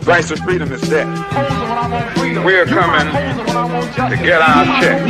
Price of freedom is death. We're coming to get our check.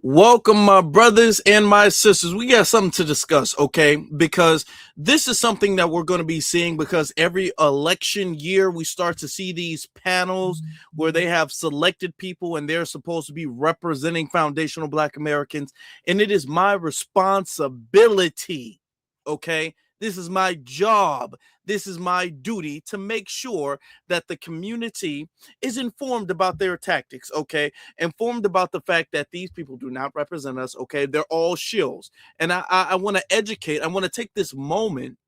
Welcome, my brothers and my sisters. We got something to discuss, okay? Because this is something that we're going to be seeing, because every election year we start to see these panels where they have selected people and they're supposed to be representing foundational Black Americans. And it is my responsibility, okay? This is my job. This is my duty to make sure that the community is informed about their tactics, okay? Informed about the fact that these people do not represent us, okay? They're all shills. And I want to educate. I want to take this moment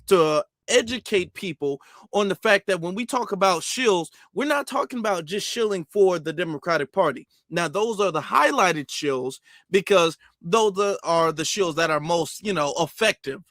to educate people on the fact that when we talk about shills, we're not talking about just shilling for the Democratic Party. Now, those are the highlighted shills, because those are the shills that are most, effective,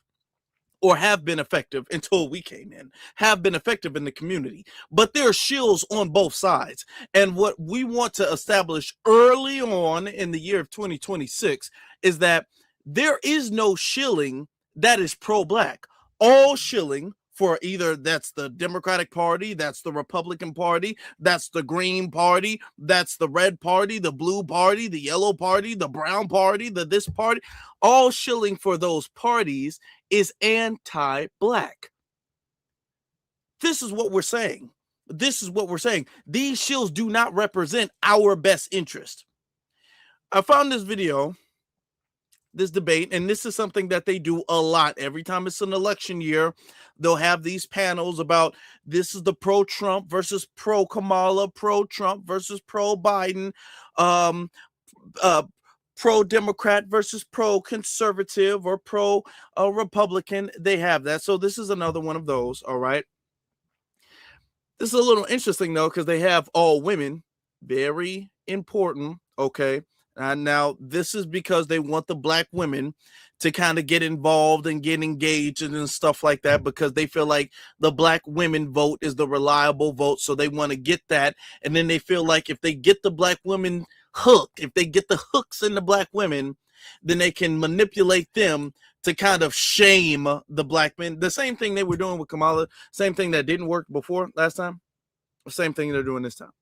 or have been effective until we came in, have been effective in the community. But there are shills on both sides. And what we want to establish early on in the year of 2026 is that there is no shilling that is pro-Black. All shilling for either that's the Democratic Party, that's the Republican Party, that's the Green Party, that's the Red Party, the Blue Party, the Yellow Party, the Brown Party, the this party, all shilling for those parties is anti-Black. This is what we're saying. This is what we're saying. These shills do not represent our best interest. I found this video, this debate, and this is something that they do a lot. Every time it's an election year, they'll have these panels about this is the pro-Trump versus pro-Kamala, pro-Trump versus pro-Biden, pro-Democrat versus pro-conservative or pro-Republican. They have that. So this is another one of those, all right? This is a little interesting, though, because they have all women. Very important, okay? And now this is because they want the Black women to kind of get involved and get engaged and stuff like that, because they feel like the Black women vote is the reliable vote. So they want to get that. And then they feel like if they get the Black women hooked, if they get the hooks in the Black women, then they can manipulate them to kind of shame the Black men. The same thing they were doing with Kamala, same thing that didn't work before last time, same thing they're doing this time.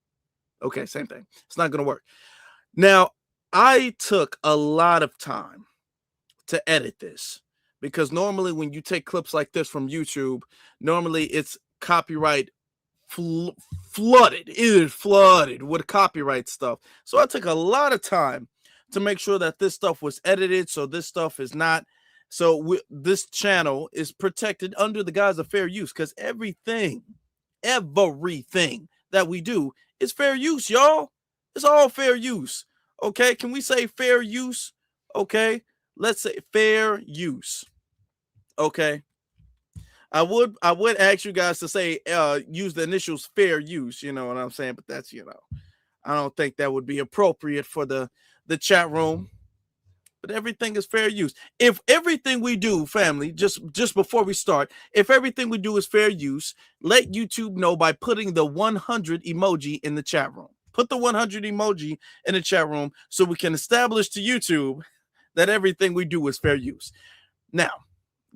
Okay, same thing. It's not going to work. Now, I took a lot of time to edit this, because normally when you take clips like this from YouTube, normally it's copyright flooded. It is flooded with copyright stuff. So I took a lot of time to make sure that this stuff was edited, so this stuff is not, this channel is protected under the guise of fair use, because everything that we do is fair use, y'all. It's all fair use. Okay, can we say fair use? Okay, let's say fair use. Okay, I would ask you guys to say use the initials fair use. You know what I'm saying? But that's, I don't think that would be appropriate for the chat room. But everything is fair use. If everything we do, family, just before we start, if everything we do is fair use, let YouTube know by putting the 100 emoji in the chat room. Put the 100 emoji in the chat room so we can establish to YouTube that everything we do is fair use. Now,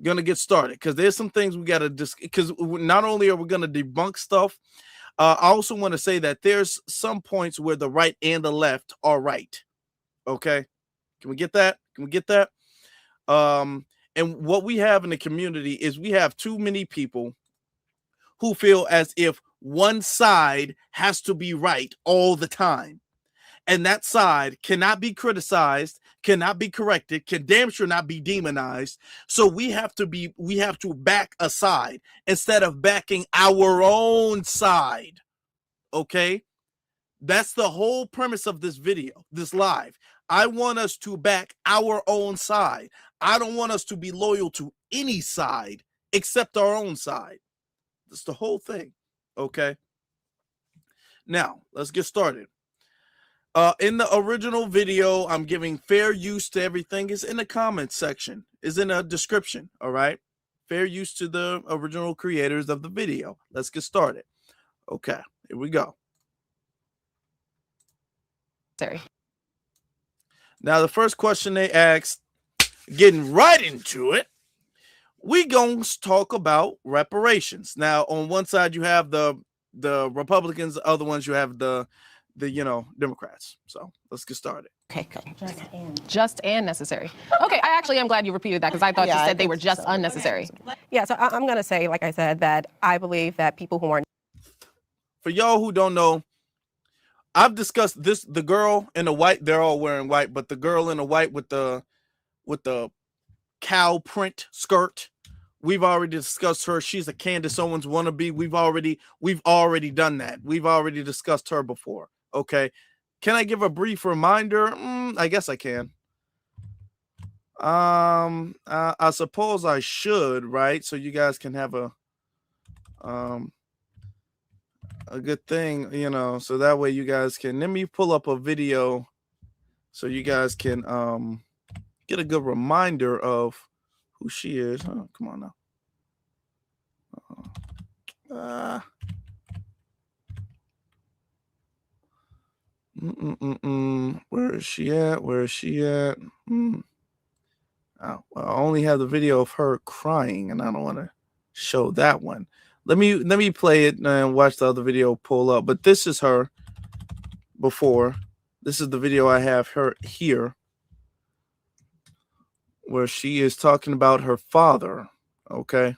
going to get started, because there's some things we got to discuss, because not only are we going to debunk stuff, I also want to say that there's some points where the right and the left are right. Okay? Can we get that? Can we get that? And what we have in the community is we have too many people who feel as if one side has to be right all the time. And that side cannot be criticized, cannot be corrected, can damn sure not be demonized. So we have to back a side instead of backing our own side. Okay? That's the whole premise of this video, this live. I want us to back our own side. I don't want us to be loyal to any side except our own side. That's the whole thing. Okay. Now, let's get started. In the original video, I'm giving fair use to everything. Is in the comments section. Is in a description. All right. Fair use to the original creators of the video. Let's get started. Okay. Here we go. Sorry. Now, the first question they asked, getting right into it, we gonna talk about reparations. Now, on one side you have the Republicans, the other ones you have the Democrats. So let's get started. Okay, go. Just and necessary. Okay, I actually am glad you repeated that because I thought you said they were just unnecessary. Yeah, so I'm going to say, like I said, that I believe that people who are... For y'all who don't know, I've discussed this. The girl in the white, they're all wearing white, but the girl in the white with the cow print skirt, we've already discussed her. She's a Candace Owens wannabe. We've already done that. We've already discussed her before. Okay. Can I give a brief reminder? I guess I can. I suppose I should, right? So you guys can have a good thing, so that way you guys can, let me pull up a video so you guys can get a good reminder of who she is. Oh, come on now. Where is she at? Oh, well, I only have the video of her crying, and I don't want to show that one. Let me play it and watch the other video pull up. But this is her before. This is the video I have her here, where she is talking about her father. Okay.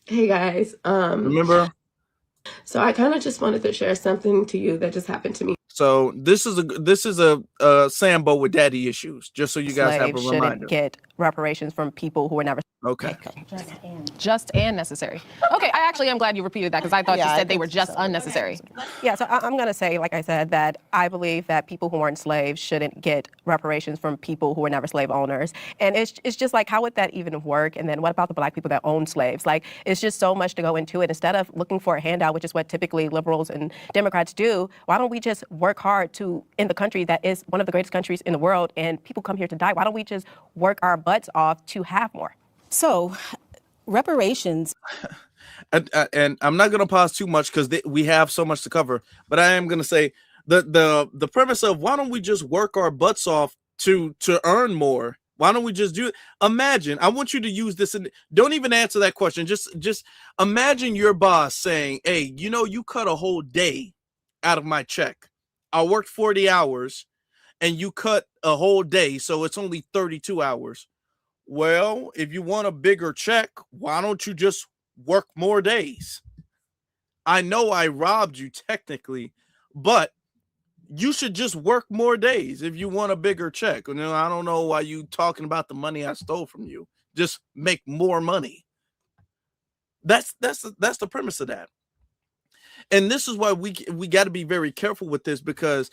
Hey guys. Remember? So I kind of just wanted to share something to you that just happened to me. So this is a Sambo with daddy issues, just so you guys have a Slaves reminder. shouldn't get reparations from people who were never... Okay. Just and necessary. Okay, I actually am glad you repeated that because I thought you said they were just unnecessary. Yeah, so I'm going to say, like I said, that I believe that people who weren't slaves shouldn't get reparations from people who were never slave owners. And it's just like, how would that even work? And then what about the black people that own slaves? Like, it's just so much to go into it. Instead of looking for a handout, which is what typically liberals and Democrats do, why don't we just work hard in the country that is one of the greatest countries in the world, and people come here to die? Why don't we just work our butts off to have more? So, reparations. And I'm not going to pause too much because we have so much to cover, but I am going to say the premise of why don't we just work our butts off to earn more? Why don't we just do it? Imagine, I want you to use this, and don't even answer that question. Just imagine your boss saying, hey, you cut a whole day out of my check. I worked 40 hours and you cut a whole day, so it's only 32 hours. Well, if you want a bigger check, why don't you just work more days? I know I robbed you technically, but you should just work more days if you want a bigger check. I don't know why you talking about the money I stole from you. Just make more money. That's the premise of that. And this is why we got to be very careful with this, because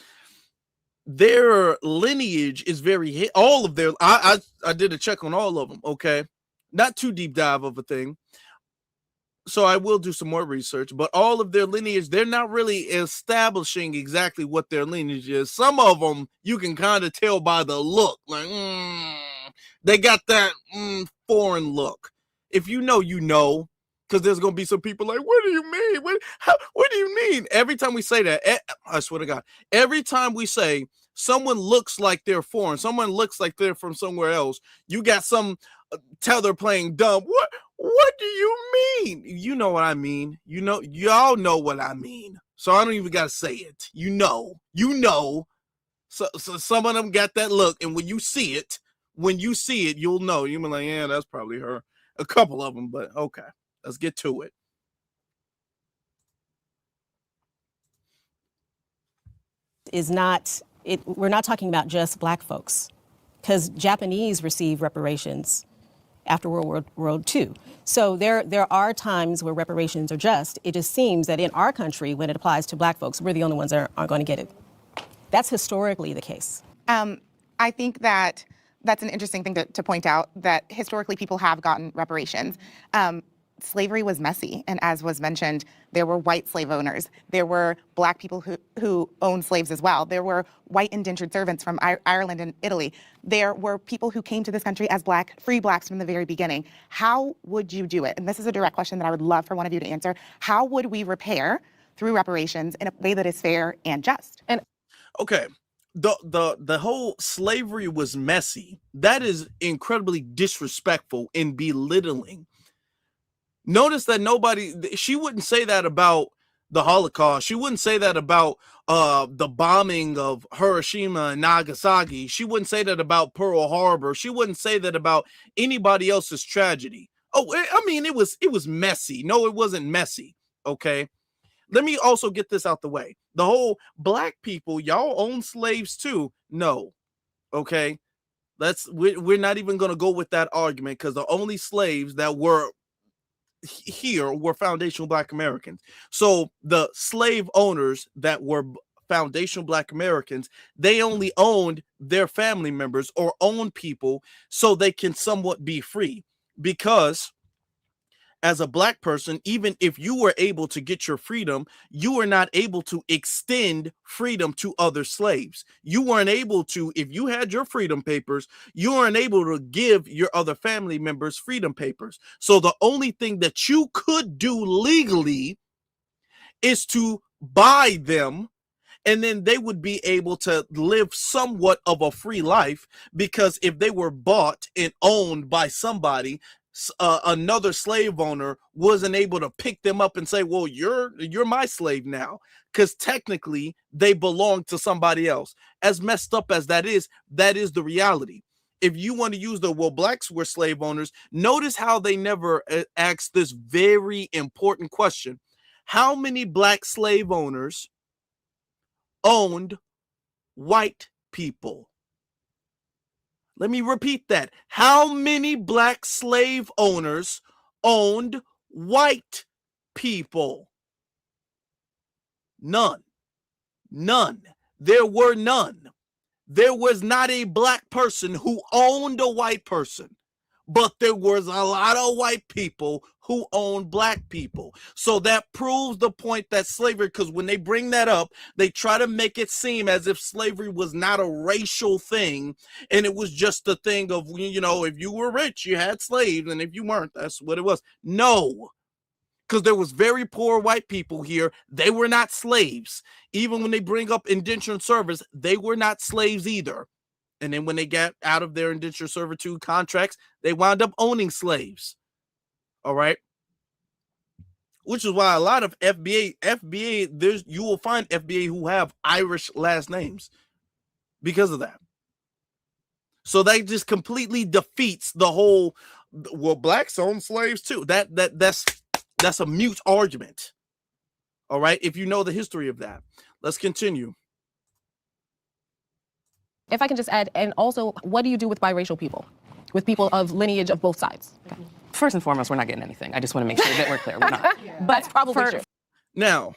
their lineage is very all of their I did a check on all of them. Okay, not too deep dive of a thing, so I will do some more research, but all of their lineage, they're not really establishing exactly what their lineage is. Some of them you can kind of tell by the look, like they got that foreign look. If you know, because there's gonna be some people like, what do you mean? What do you mean? Every time we say that, I swear to God, every time we say someone looks like they're foreign, someone looks like they're from somewhere else, you got some tether playing dumb. What do you mean? You know what I mean. Y'all know what I mean. So I don't even gotta say it. You know. So some of them got that look, and when you see it, you'll know. You'll be like, yeah, that's probably her. A couple of them, but okay. Let's get to it. We're not talking about just black folks, because Japanese received reparations after World War II. So there are times where reparations are just. It just seems that in our country, when it applies to black folks, we're the only ones that aren't going to get it. That's historically the case. I think that that's an interesting thing to point out, that historically people have gotten reparations. Slavery was messy, and as was mentioned, there were white slave owners. There were black people who owned slaves as well. There were white indentured servants from Ireland and Italy. There were people who came to this country as free blacks from the very beginning. How would you do it? And this is a direct question that I would love for one of you to answer. How would we repair through reparations in a way that is fair and just? Okay, the whole slavery was messy. That is incredibly disrespectful and belittling. Notice that she wouldn't say that about the Holocaust. She wouldn't say that about the bombing of Hiroshima and Nagasaki. She wouldn't say that about Pearl Harbor. She wouldn't say that about anybody else's tragedy. It was messy. No, it wasn't messy. Okay. Let me also get this out the way. The whole black people, y'all own slaves too. No. Okay. We're not even going to go with that argument, because the only slaves that were here were foundational Black Americans. So the slave owners that were foundational Black Americans, they only owned their family members or owned people so they can somewhat be free. Because as a Black person, even if you were able to get your freedom, you were not able to extend freedom to other slaves. You weren't able to, if you had your freedom papers, you weren't able to give your other family members freedom papers. So the only thing that you could do legally is to buy them, and then they would be able to live somewhat of a free life, because if they were bought and owned by somebody, another slave owner wasn't able to pick them up and say, well, you're my slave now, because technically they belong to somebody else. As messed up as that is the reality. If you want to use blacks were slave owners, notice how they never asked this very important question. How many Black slave owners owned white people? Let me repeat that. How many Black slave owners owned white people? None. None. There were none. There was not a Black person who owned a white person, but there was a lot of white people who owned Black people. So that proves the point that slavery, because when they bring that up, they try to make it seem as if slavery was not a racial thing, and it was just a thing of, if you were rich, you had slaves, and if you weren't, that's what it was. No, because there was very poor white people here. They were not slaves. Even when they bring up indentured service, they were not slaves either. And then when they got out of their indentured servitude contracts, they wound up owning slaves. All right. Which is why a lot of FBA, you will find FBA who have Irish last names because of that. So that just completely defeats the whole, well, Blacks own slaves too. That's a mute argument. All right. If you know the history of that. Let's continue. If I can just add, and also, what do you do with biracial people? With people of lineage of both sides? Okay. First and foremost, we're not getting anything. I just want to make sure that we're clear. We're not. But that's probably true. Now,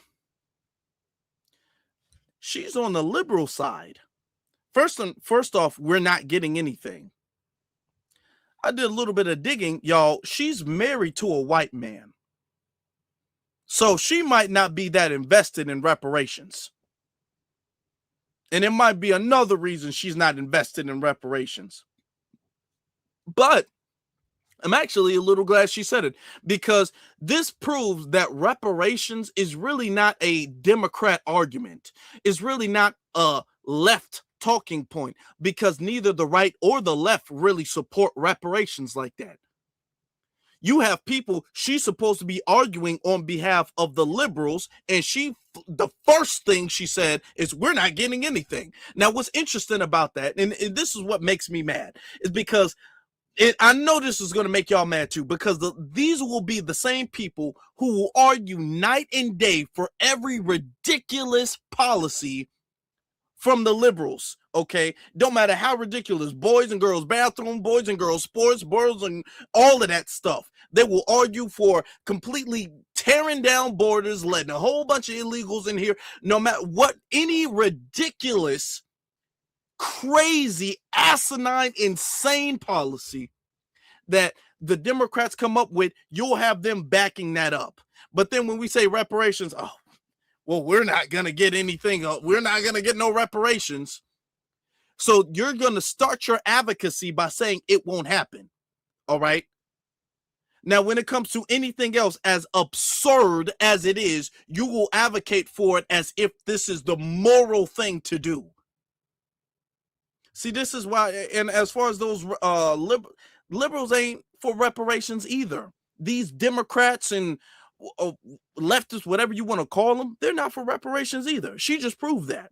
she's on the liberal side. First off, we're not getting anything. I did a little bit of digging, y'all. She's married to a white man. So she might not be that invested in reparations. And it might be another reason she's not invested in reparations. But I'm actually a little glad she said it, because this proves that reparations is really not a Democrat argument. It's really not a left talking point, because neither the right or the left really support reparations like that. You have people, she's supposed to be arguing on behalf of the liberals, and the first thing she said is, we're not getting anything. Now, what's interesting about that, and this is what makes me mad, is because I know this is going to make y'all mad too, because these will be the same people who will argue night and day for every ridiculous policy from the liberals. Okay, don't matter how ridiculous, boys and girls bathroom, boys and girls sports, boys and all of that stuff. They will argue for completely tearing down borders, letting a whole bunch of illegals in here, no matter what, any ridiculous, crazy, asinine, insane policy that the Democrats come up with, you'll have them backing that up. But then when we say reparations, oh, well, we're not going to get anything. We're not going to get no reparations. So you're going to start your advocacy by saying it won't happen. All right. Now, when it comes to anything else, as absurd as it is, you will advocate for it as if this is the moral thing to do. See, this is why, and as far as those liberals ain't for reparations either. These Democrats and leftists, whatever you want to call them, they're not for reparations either. She just proved that.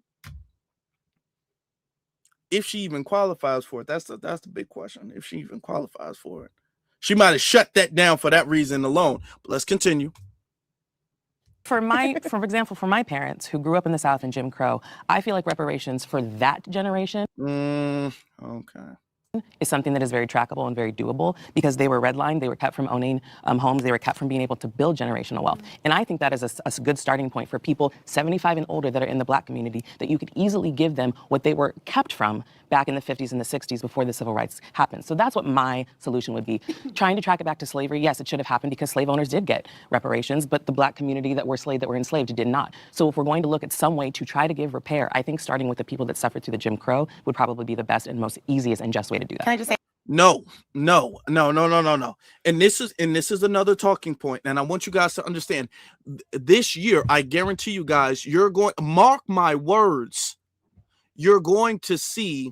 If she even qualifies for it, that's the big question. If she even qualifies for it, she might have shut that down for that reason alone. But let's continue. For example, for my parents who grew up in the South in Jim Crow, I feel like reparations for that generation is something that is very trackable and very doable because they were redlined, they were kept from owning homes, they were kept from being able to build generational wealth. And I think that is a good starting point for people 75 and older that are in the Black community, that you could easily give them what they were kept from back in the 50s and the 60s before the civil rights happened. So that's what my solution would be. Trying to track it back to slavery, yes, it should have happened because slave owners did get reparations, but the Black community that were enslaved did not. So if we're going to look at some way to try to give repair, I think starting with the people that suffered through the Jim Crow would probably be the best and most easiest and just way to do that. Can I just say? No. And this is another talking point. And I want you guys to understand this year, I guarantee you guys, you're going, mark my words, you're going to see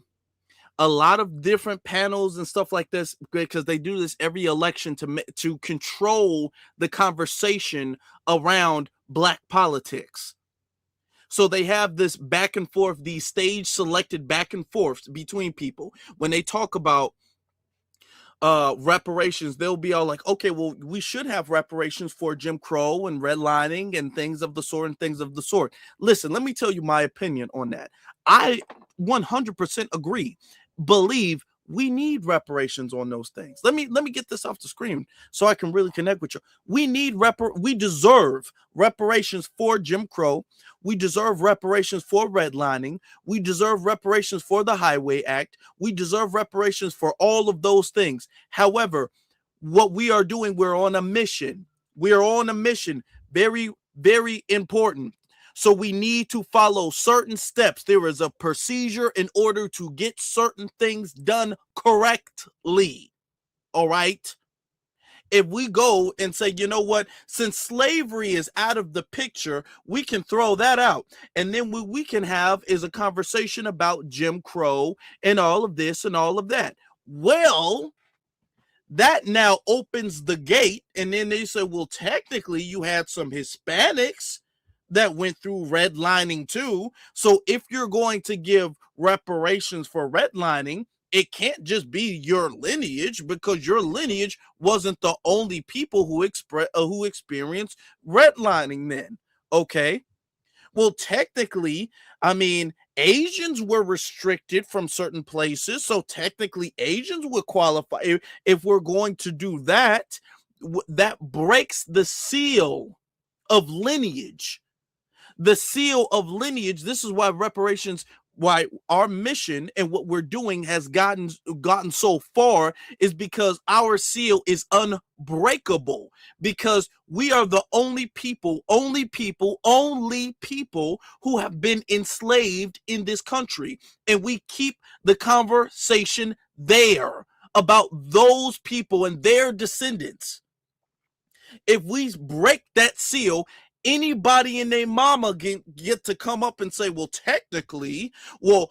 a lot of different panels and stuff like this because they do this every election to control the conversation around Black politics. So they have this back and forth, these stage selected back and forths between people. When they talk about reparations, they'll be all like, okay, well, we should have reparations for Jim Crow and redlining and things of the sort. Listen, let me tell you my opinion on that. I 100% agree. Believe we need reparations on those things. Let me get this off the screen so I can really connect with you. We deserve reparations for Jim Crow. We deserve reparations for redlining. We deserve reparations for the Highway Act. We deserve reparations for all of those things. However, what we are doing, we're on a mission. We are on a mission. Very, very important. So we need to follow certain steps. There is a procedure in order to get certain things done correctly. All right. If we go and say, you know what, since slavery is out of the picture, we can throw that out. And then what we can have is a conversation about Jim Crow and all of this and all of that. Well, that now opens the gate. And then they say, well, technically you had some Hispanics that went through redlining too. So if you're going to give reparations for redlining, it can't just be your lineage because your lineage wasn't the only people who experienced redlining then. Okay. Well, technically, I mean, Asians were restricted from certain places. So technically Asians would qualify. If we're going to do that, that breaks the seal of lineage. The seal of lineage. This is why reparations, why our mission and what we're doing has gotten so far is because our seal is unbreakable, because we are the only people who have been enslaved in this country. And we keep the conversation there about those people and their descendants. If we break that seal, anybody and their mama get to come up and say, well, technically, well,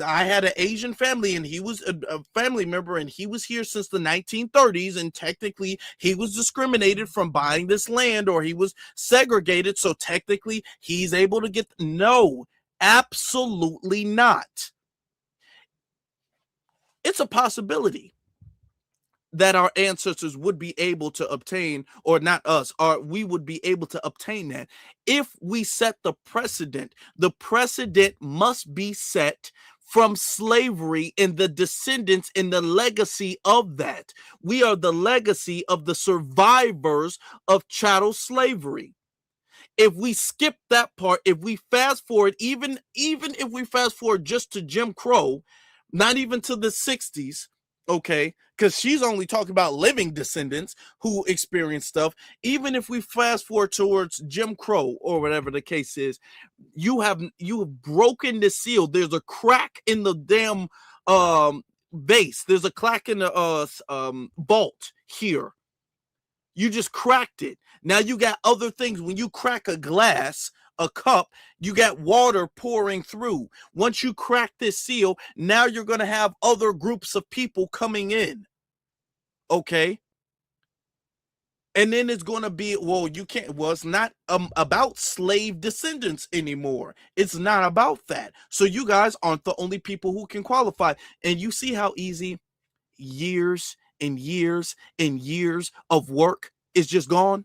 I had an Asian family and he was a family member and he was here since the 1930s. And technically he was discriminated from buying this land or he was segregated. So technically he's able to get, no, absolutely not. It's a possibility that our ancestors would be able to obtain, or not us, or we would be able to obtain that. If we set the precedent must be set from slavery and the descendants and the legacy of that. We are the legacy of the survivors of chattel slavery. If we skip that part, if we fast forward, even if we fast forward just to Jim Crow, not even to the 60s, okay, because she's only talking about living descendants who experienced stuff. Even if we fast forward towards Jim Crow or whatever the case is, you have broken the seal. There's a crack in the damn base. There's a crack in the vault here. You just cracked it. Now you got other things. When you crack a glass, a cup, you got water pouring through. Once you crack this seal, now you're going to have other groups of people coming in. Okay. And then it's going to be, well, you can't, well, it's not about slave descendants anymore. It's not about that. So you guys aren't the only people who can qualify. And you see how easy years and years and years of work is just gone.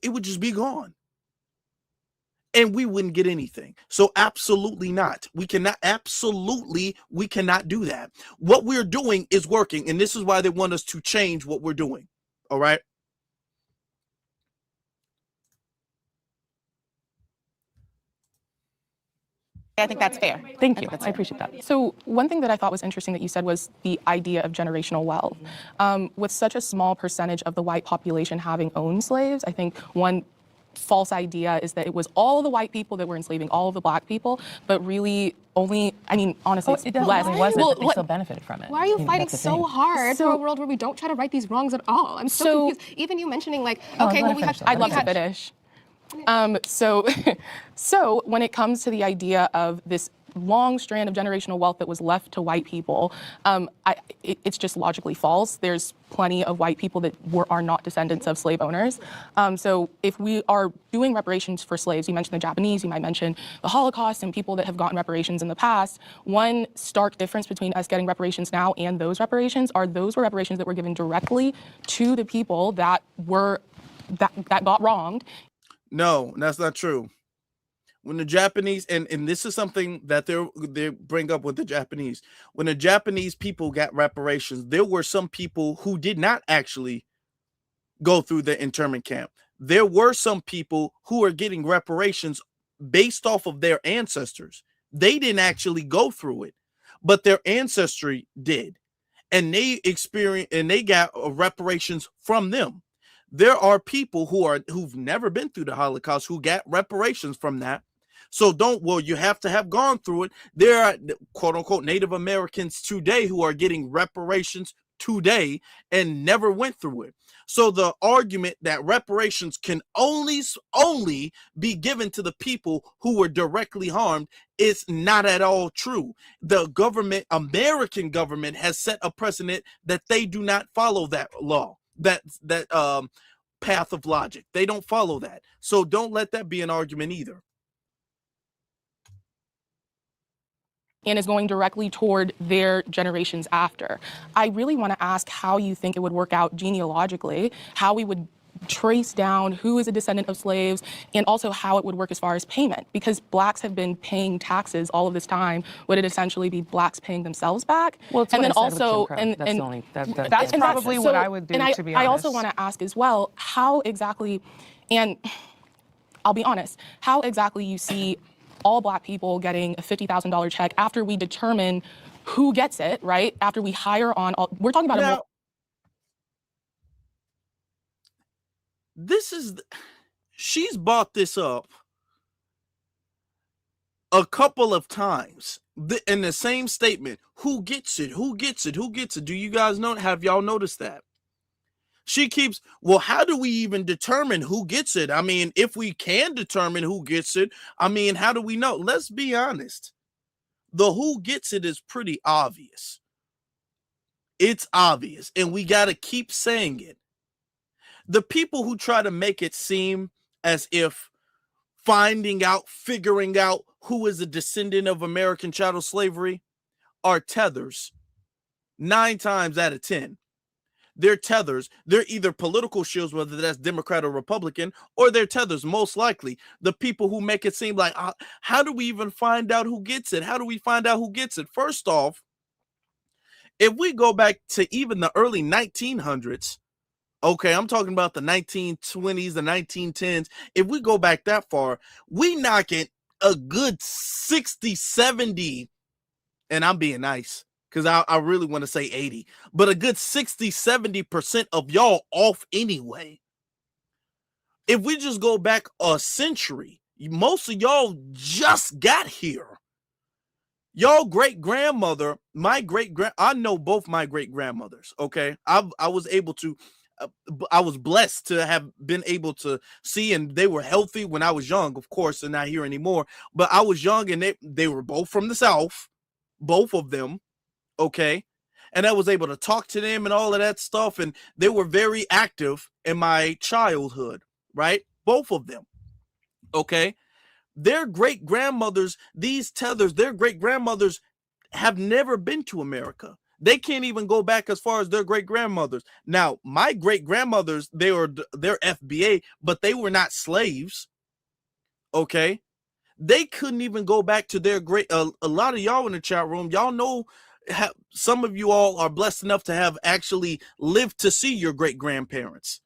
It would just be gone. And we wouldn't get anything. So absolutely not. We cannot do that. What we're doing is working. And this is why they want us to change what we're doing. All right. I think that's fair. Thank you. I appreciate that. So one thing that I thought was interesting that you said was the idea of generational wealth. With such a small percentage of the white population having owned slaves, I think one false idea is that it was all of the white people that were enslaving all of the black people, but really only, I mean, honestly, it's less. It wasn't, but they still benefited from it. Why are you fighting so hard for a world where we don't try to right these wrongs at all? I'm so confused. Even you mentioning like, okay, well, we had... I'd love to finish. So when it comes to the idea of this long strand of generational wealth that was left to white people, it's just logically false. There's plenty of white people that are not descendants of slave owners. So if we are doing reparations for slaves, you mentioned the Japanese, you might mention the Holocaust and people that have gotten reparations in the past. One stark difference between us getting reparations now and those reparations are those were reparations that were given directly to the people that got wronged. No, that's not true. When the Japanese, and this is something that they bring up with the Japanese, when the Japanese people got reparations, there were some people who did not actually go through the internment camp. There were some people who are getting reparations based off of their ancestors. They didn't actually go through it, but their ancestry did. And they got reparations from them. There are people who've never been through the Holocaust who got reparations from that. So you have to have gone through it. There are quote unquote Native Americans today who are getting reparations today and never went through it. So the argument that reparations can only be given to the people who were directly harmed is not at all true. The American government has set a precedent that they do not follow that law, that path of logic. They don't follow that. So don't let that be an argument either. And is going directly toward their generations after. I really want to ask how you think it would work out genealogically, how we would trace down who is a descendant of slaves, and also how it would work as far as payment. Because blacks have been paying taxes all of this time. Would it essentially be blacks paying themselves back? Well, it's and what then I said also, with Jim Crow. that's probably what I would do, and to be honest. I also want to ask as well, how exactly, and I'll be honest, how exactly you see all black people getting a $50,000 check after we determine who gets it, right? After we hire on all, we're talking about she's brought this up a couple of times in the same statement. Who gets it? Who gets it? Who gets it? Do you guys know? Have y'all noticed that? She keeps, well, how do we even determine who gets it? I mean, if we can determine who gets it, I mean, how do we know? Let's be honest. The who gets it is pretty obvious. It's obvious, and we got to keep saying it. The people who try to make it seem as if figuring out who is a descendant of American chattel slavery are tethers. 9 times out of 10. They're tethers. They're either political shields, whether that's Democrat or Republican, or they're tethers, most likely. The people who make it seem like, how do we even find out who gets it? How do we find out who gets it? First off, if we go back to even the early 1900s, okay, I'm talking about the 1920s, the 1910s. If we go back that far, we knock it a good 60, 70, and I'm being nice, because I really want to say 80, but a good 60, 70% of y'all off anyway. If we just go back a century, most of y'all just got here. Y'all great-grandmother, I know both my great-grandmothers, okay? I was able to, I was blessed to have been able to see, and they were healthy when I was young, of course, and not here anymore. But I was young, and they were both from the South, both of them, okay? And I was able to talk to them and all of that stuff, and they were very active in my childhood, right? Both of them, okay? Their great-grandmothers, these tethers, their great-grandmothers have never been to America. They can't even go back as far as their great-grandmothers. Now, my great-grandmothers, they're FBA, but they were not slaves, okay? They couldn't even go back to their great, a lot of y'all in the chat room, y'all know, some of you all are blessed enough to have actually lived to see your great-grandparents.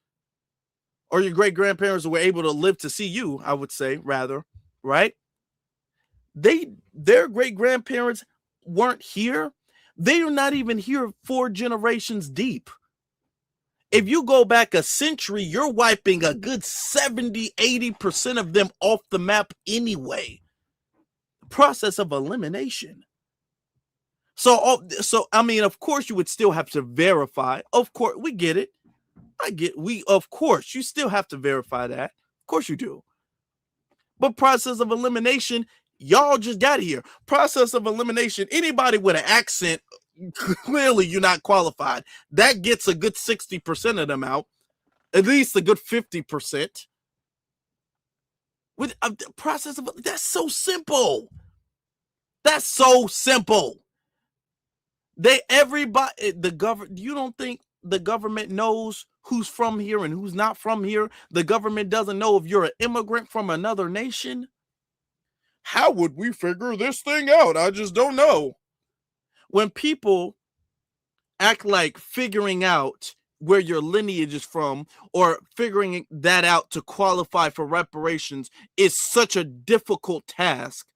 Or your great-grandparents were able to live to see you, I would say, rather, right? Their great-grandparents weren't here. They are not even here 4 generations deep. If you go back a century, you're wiping a good 70-80% of them off the map anyway. Process of elimination. So I mean, of course, you would still have to verify. Of course, we get it. Of course, you still have to verify that. Of course you do. But process of elimination, y'all just got here. Process of elimination, anybody with an accent, clearly you're not qualified. That gets a good 60% of them out. At least a good 50%. With a process of, that's so simple. That's so simple. You don't think the government knows who's from here and who's not from here? The government doesn't know if you're an immigrant from another nation? How would we figure this thing out? I just don't know. When people act like figuring out where your lineage is from or figuring that out to qualify for reparations is such a difficult task,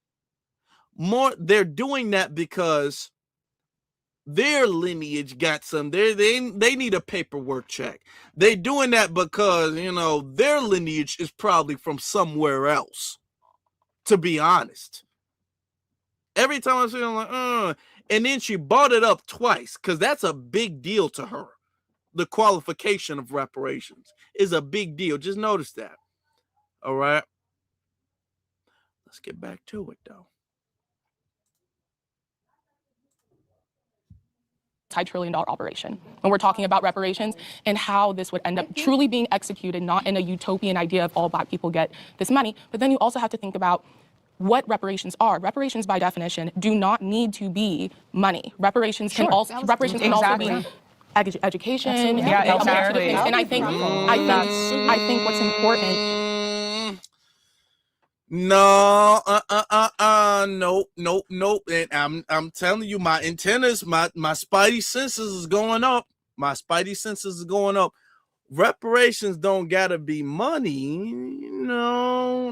they're doing that because their lineage got some, they need a paperwork check. They're doing that because, their lineage is probably from somewhere else, to be honest. Every time I see it, I'm like, and then she brought it up twice because that's a big deal to her. The qualification of reparations is a big deal. Just notice that. All right. Let's get back to it, though. Multi-trillion-dollar operation when we're talking about reparations and how this would end up truly being executed, not in a utopian idea of all Black people get this money. But then you also have to think about what reparations are. Reparations, by definition, do not need to be money. Reparations can also be education, yeah, exactly. And I think what's important. No, nope. And I'm telling you, my antennas, my spidey senses is going up. My spidey senses is going up. Reparations don't gotta be money. No.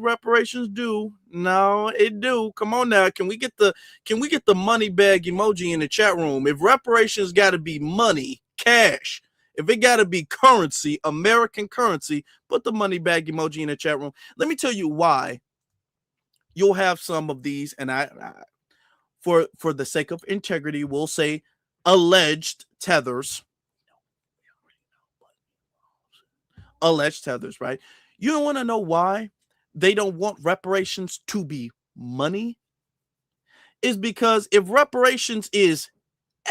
Reparations do. No, it do. Come on now. Can we get the money bag emoji in the chat room? If reparations gotta be money, cash, if it gotta be currency, American currency, put the money bag emoji in the chat room. Let me tell you why. You'll have some of these, and I for the sake of integrity, we'll say alleged tethers. Alleged tethers, right? You don't want to know why they don't want reparations to be money? Is because if reparations is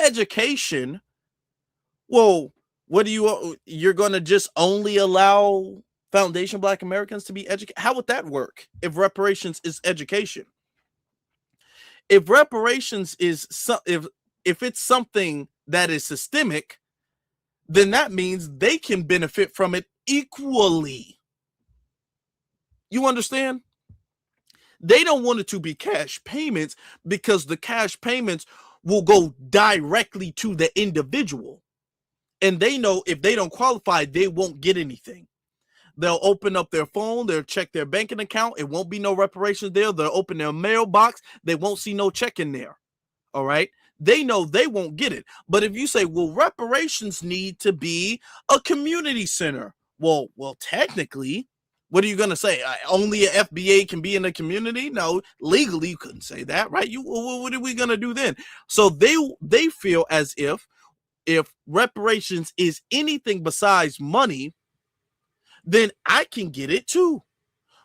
education, well, you're going to just only allow Foundation Black Americans to be educated? How would that work if reparations is education? If reparations is, if it's something that is systemic, then that means they can benefit from it equally. You understand? They don't want it to be cash payments because the cash payments will go directly to the individual. And they know if they don't qualify, they won't get anything. They'll open up their phone, they'll check their banking account. It won't be no reparations there. They'll open their mailbox. They won't see no check in there. All right. They know they won't get it. But if you say, well, reparations need to be a community center. Well, technically, what are you going to say? Only an FBA can be in the community? No, legally you couldn't say that, right? What are we going to do then? So they feel as if if reparations is anything besides money, then I can get it too.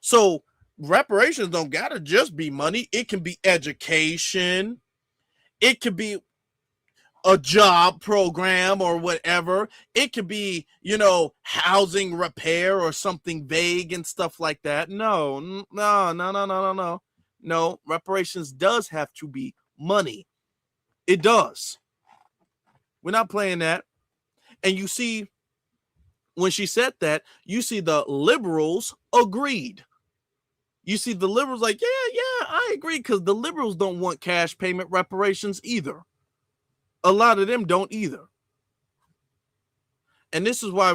So reparations don't gotta just be money. It can be education. It could be a job program or whatever. It could be, housing repair or something vague and stuff like that. No. No, reparations does have to be money. It does. We're not playing that. And you see, when she said that, you see the liberals agreed. You see the liberals like, yeah, I agree, because the liberals don't want cash payment reparations either. A lot of them don't either. And this is why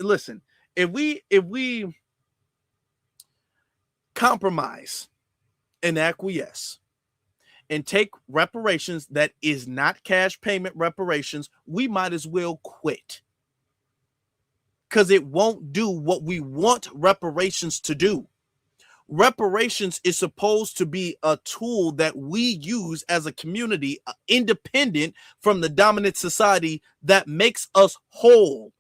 listen, if we compromise and acquiesce and take reparations that is not cash payment reparations, we might as well quit. Because it won't do what we want reparations to do. Reparations is supposed to be a tool that we use as a community, independent from the dominant society that makes us whole.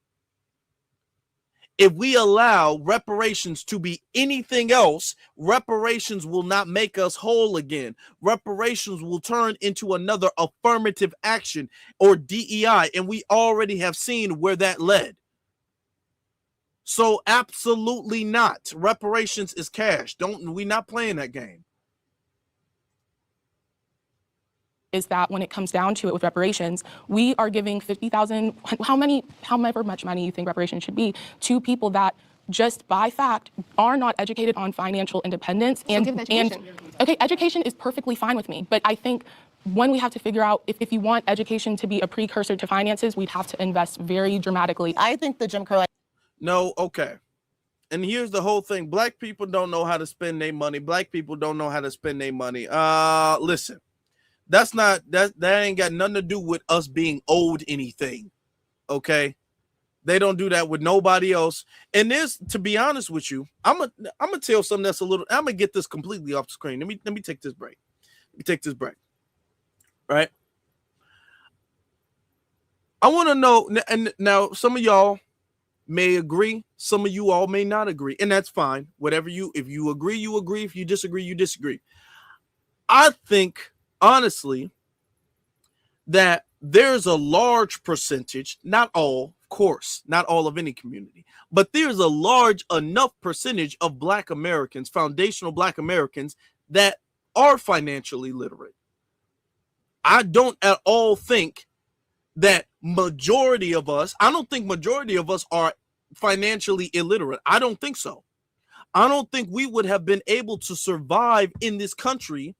If we allow reparations to be anything else, reparations will not make us whole again. Reparations will turn into another affirmative action or DEI, and we already have seen where that led. So absolutely not. Reparations is cash. We're not playing that game. Is that when it comes down to it with reparations, we are giving 50,000, however much money you think reparations should be, to people that just by fact are not educated on financial independence. So give them education. Okay, education is perfectly fine with me, but I think when we have to figure out if you want education to be a precursor to finances, we'd have to invest very dramatically. I think the Jim Crow. No, okay. And here's the whole thing. Black people don't know how to spend their money. Black people don't know how to spend their money. Listen. That ain't got nothing to do with us being owed anything. Okay? They don't do that with nobody else. And this, to be honest with you, I'm gonna tell something that's I'm gonna get this completely off the screen. Let me take this break. Right? I want to know, and now some of y'all may agree, some of you all may not agree, and that's fine. If you agree, you agree. If you disagree, you disagree. I think, honestly, that there's a large percentage, not all, of course, not all of any community, but there's a large enough percentage of Black Americans, foundational Black Americans, that are financially literate. I don't at all think that I don't think majority of us are financially illiterate. I don't think so. I don't think we would have been able to survive in this country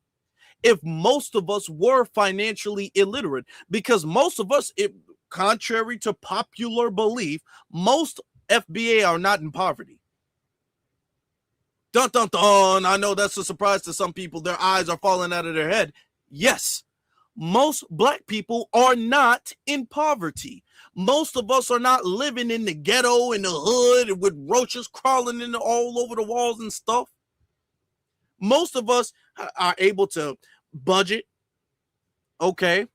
if most of us were financially illiterate, because most of us, contrary to popular belief, most FBA are not in poverty. Dun, dun, dun. I know that's a surprise to some people. Their eyes are falling out of their head. Yes, most Black people are not in poverty. Most of us are not living in the ghetto, in the hood, with roaches crawling in all over the walls and stuff. Most of us are able to budget. Okay.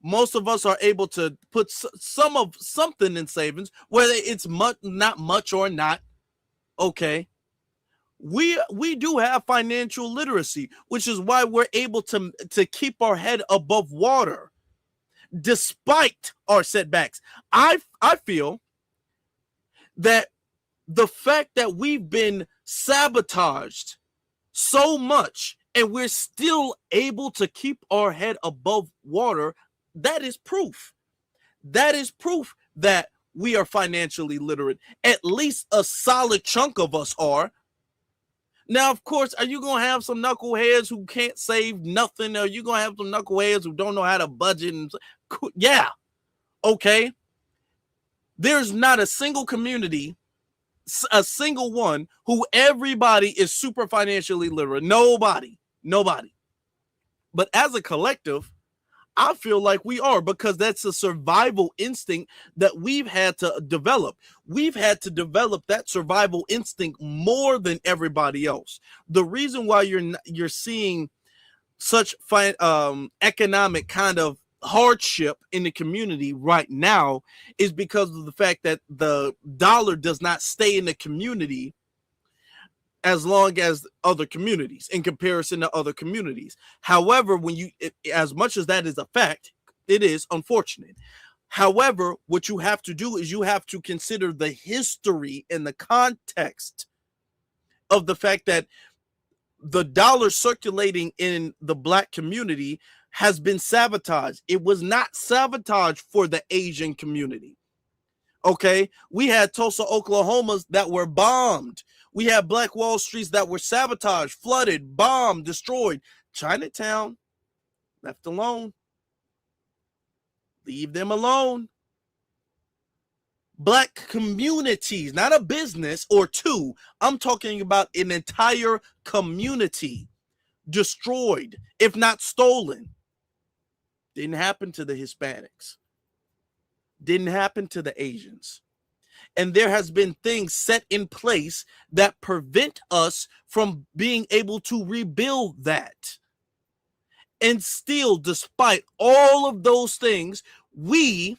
Most of us are able to put something in savings, whether it's not much or not. Okay. We do have financial literacy, which is why we're able to keep our head above water despite our setbacks. I feel that the fact that we've been sabotaged so much and we're still able to keep our head above water, that is proof. That is proof that we are financially literate. At least a solid chunk of us are. Now, of course, are you going to have some knuckleheads who can't save nothing? Are you going to have some knuckleheads who don't know how to budget? Yeah. Okay. There's not a single community, a single one, who everybody is super financially literate. Nobody. But as a collective, I feel like we are, because that's a survival instinct that we've had to develop. We've had to develop that survival instinct more than everybody else. The reason why you're seeing such economic kind of hardship in the community right now is because of the fact that the dollar does not stay in the community as long as other communities in comparison to other communities. However, as much as that is a fact, it is unfortunate. However, what you have to do is you have to consider the history and the context of the fact that the dollar circulating in the Black community has been sabotaged. It was not sabotaged for the Asian community. Okay, we had Tulsa, Oklahomas that were bombed. We had Black Wall Streets that were sabotaged, flooded, bombed, destroyed. Chinatown, left alone. Leave them alone. Black communities, not a business or two. I'm talking about an entire community destroyed, if not stolen. Didn't happen to the Hispanics. Didn't happen to the Asians. And there has been things set in place that prevent us from being able to rebuild that. And still, despite all of those things, we,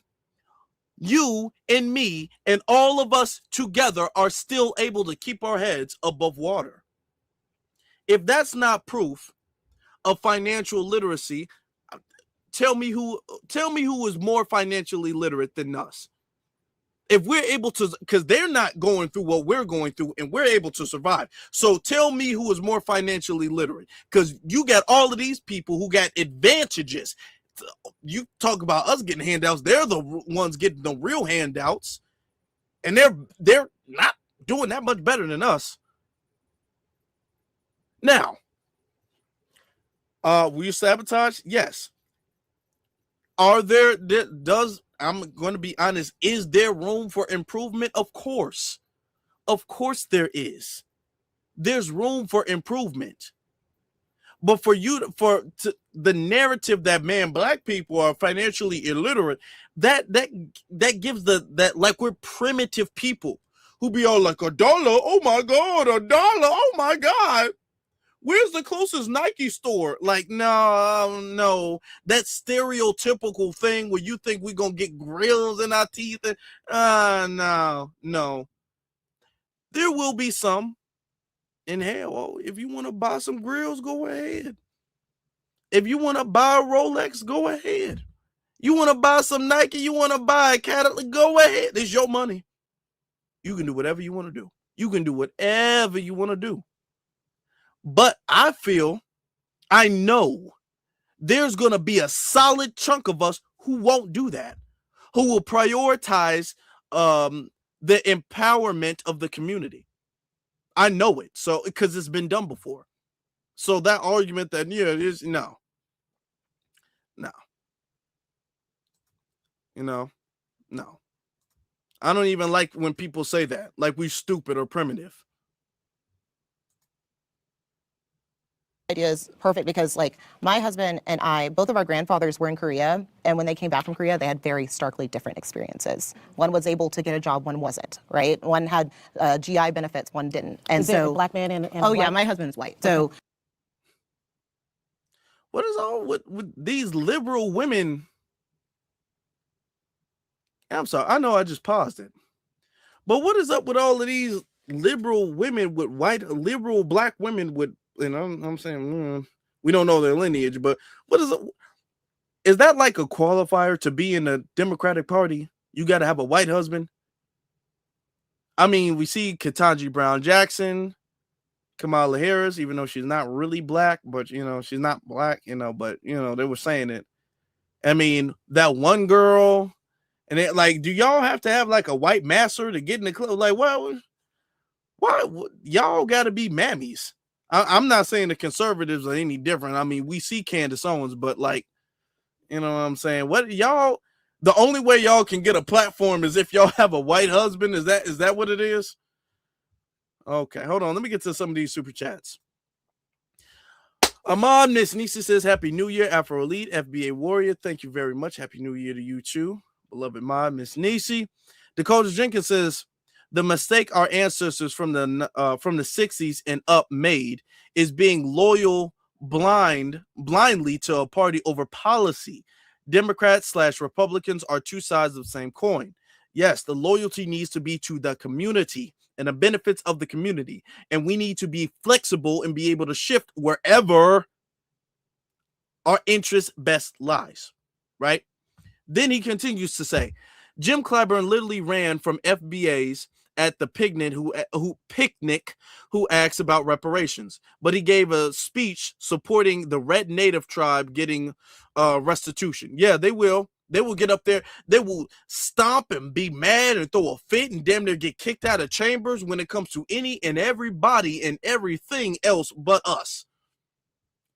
you and me, and all of us together are still able to keep our heads above water. If that's not proof of financial literacy, tell me who is more financially literate than us. If we're able to, because they're not going through what we're going through and we're able to survive. So tell me who is more financially literate, because you got all of these people who got advantages. You talk about us getting handouts. They're the ones getting the real handouts, and they're not doing that much better than us. Now, will you sabotage? Yes. I'm going to be honest, is there room for improvement? Of course. Of course there is. There's room for improvement. But the narrative that, man, Black people are financially illiterate, that gives that like we're primitive people who be all like, $1, oh my God, $1, oh my God. Where's the closest Nike store? Like, no, that stereotypical thing where you think we're going to get grills in our teeth. No. There will be some. And hell, if you want to buy some grills, go ahead. If you want to buy a Rolex, go ahead. You want to buy some Nike, you want to buy a Cadillac, go ahead. It's your money. You can do whatever you want to do. You can do whatever you want to do. But I know there's going to be a solid chunk of us who won't do that, who will prioritize the empowerment of the community. I know it. So, because it's been done before. So that argument that, yeah, it is, no. No. I don't even like when people say that, like we stupid or primitive. Idea is perfect because, like, my husband and I, both of our grandfathers were in Korea, and when they came back from Korea, they had very starkly different experiences. One was able to get a job, one wasn't, right? One had GI benefits, one didn't. And is there a Black man and oh yeah, my husband is white. So what is all with these liberal women? I'm sorry, I know I just paused it, but what is up with all of these liberal women with liberal Black women with? And I'm saying we don't know their lineage, but what is it? Is that like a qualifier to be in the Democratic Party? You got to have a white husband. I mean, we see Ketanji Brown Jackson, Kamala Harris, even though she's not really Black, but she's not Black, but they were saying it. I mean, that one girl, and it, like, do y'all have to have like a white master to get in the club? Like, why y'all got to be mammies? I'm not saying the conservatives are any different. I mean, we see Candace Owens, but like, you know what I'm saying? What y'all? The only way y'all can get a platform is if y'all have a white husband. Is that what it is? Okay, hold on. Let me get to some of these super chats. Ahmad Miss Nisi says, "Happy New Year, Afro Elite, FBA Warrior." Thank you very much. Happy New Year to you too, beloved Ahmad Miss Nisi. Dakota Jenkins says, "The mistake our ancestors from the 60s and up made is being loyal blindly to a party over policy. Democrats/Republicans are two sides of the same coin. Yes, the loyalty needs to be to the community and the benefits of the community. And we need to be flexible and be able to shift wherever our interest best lies, right? Then he continues to say, Jim Clyburn literally ran from FBAs at the picnic who asked about reparations, but he gave a speech supporting the Red Native tribe getting restitution. Yeah, they will. They will get up there. They will stomp and be mad and throw a fit and damn near get kicked out of chambers when it comes to any and everybody and everything else but us.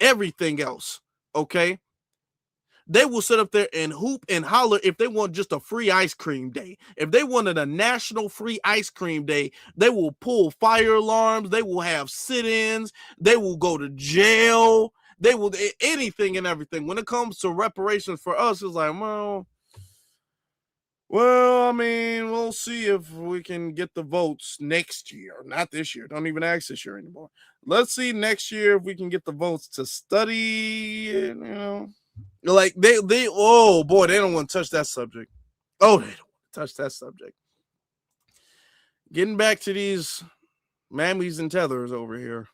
Everything else, okay? They will sit up there and hoop and holler if they want just a free ice cream day. If they wanted a national free ice cream day, they will pull fire alarms. They will have sit-ins. They will go to jail. They will anything and everything. When it comes to reparations for us, it's like, well, I mean, we'll see if we can get the votes next year. Not this year. Don't even ask this year anymore. Let's see next year if we can get the votes to study, and, you know. Like they oh boy, they don't want to touch that subject. Oh, they don't want to touch that subject. Getting back to these mammies and tethers over here.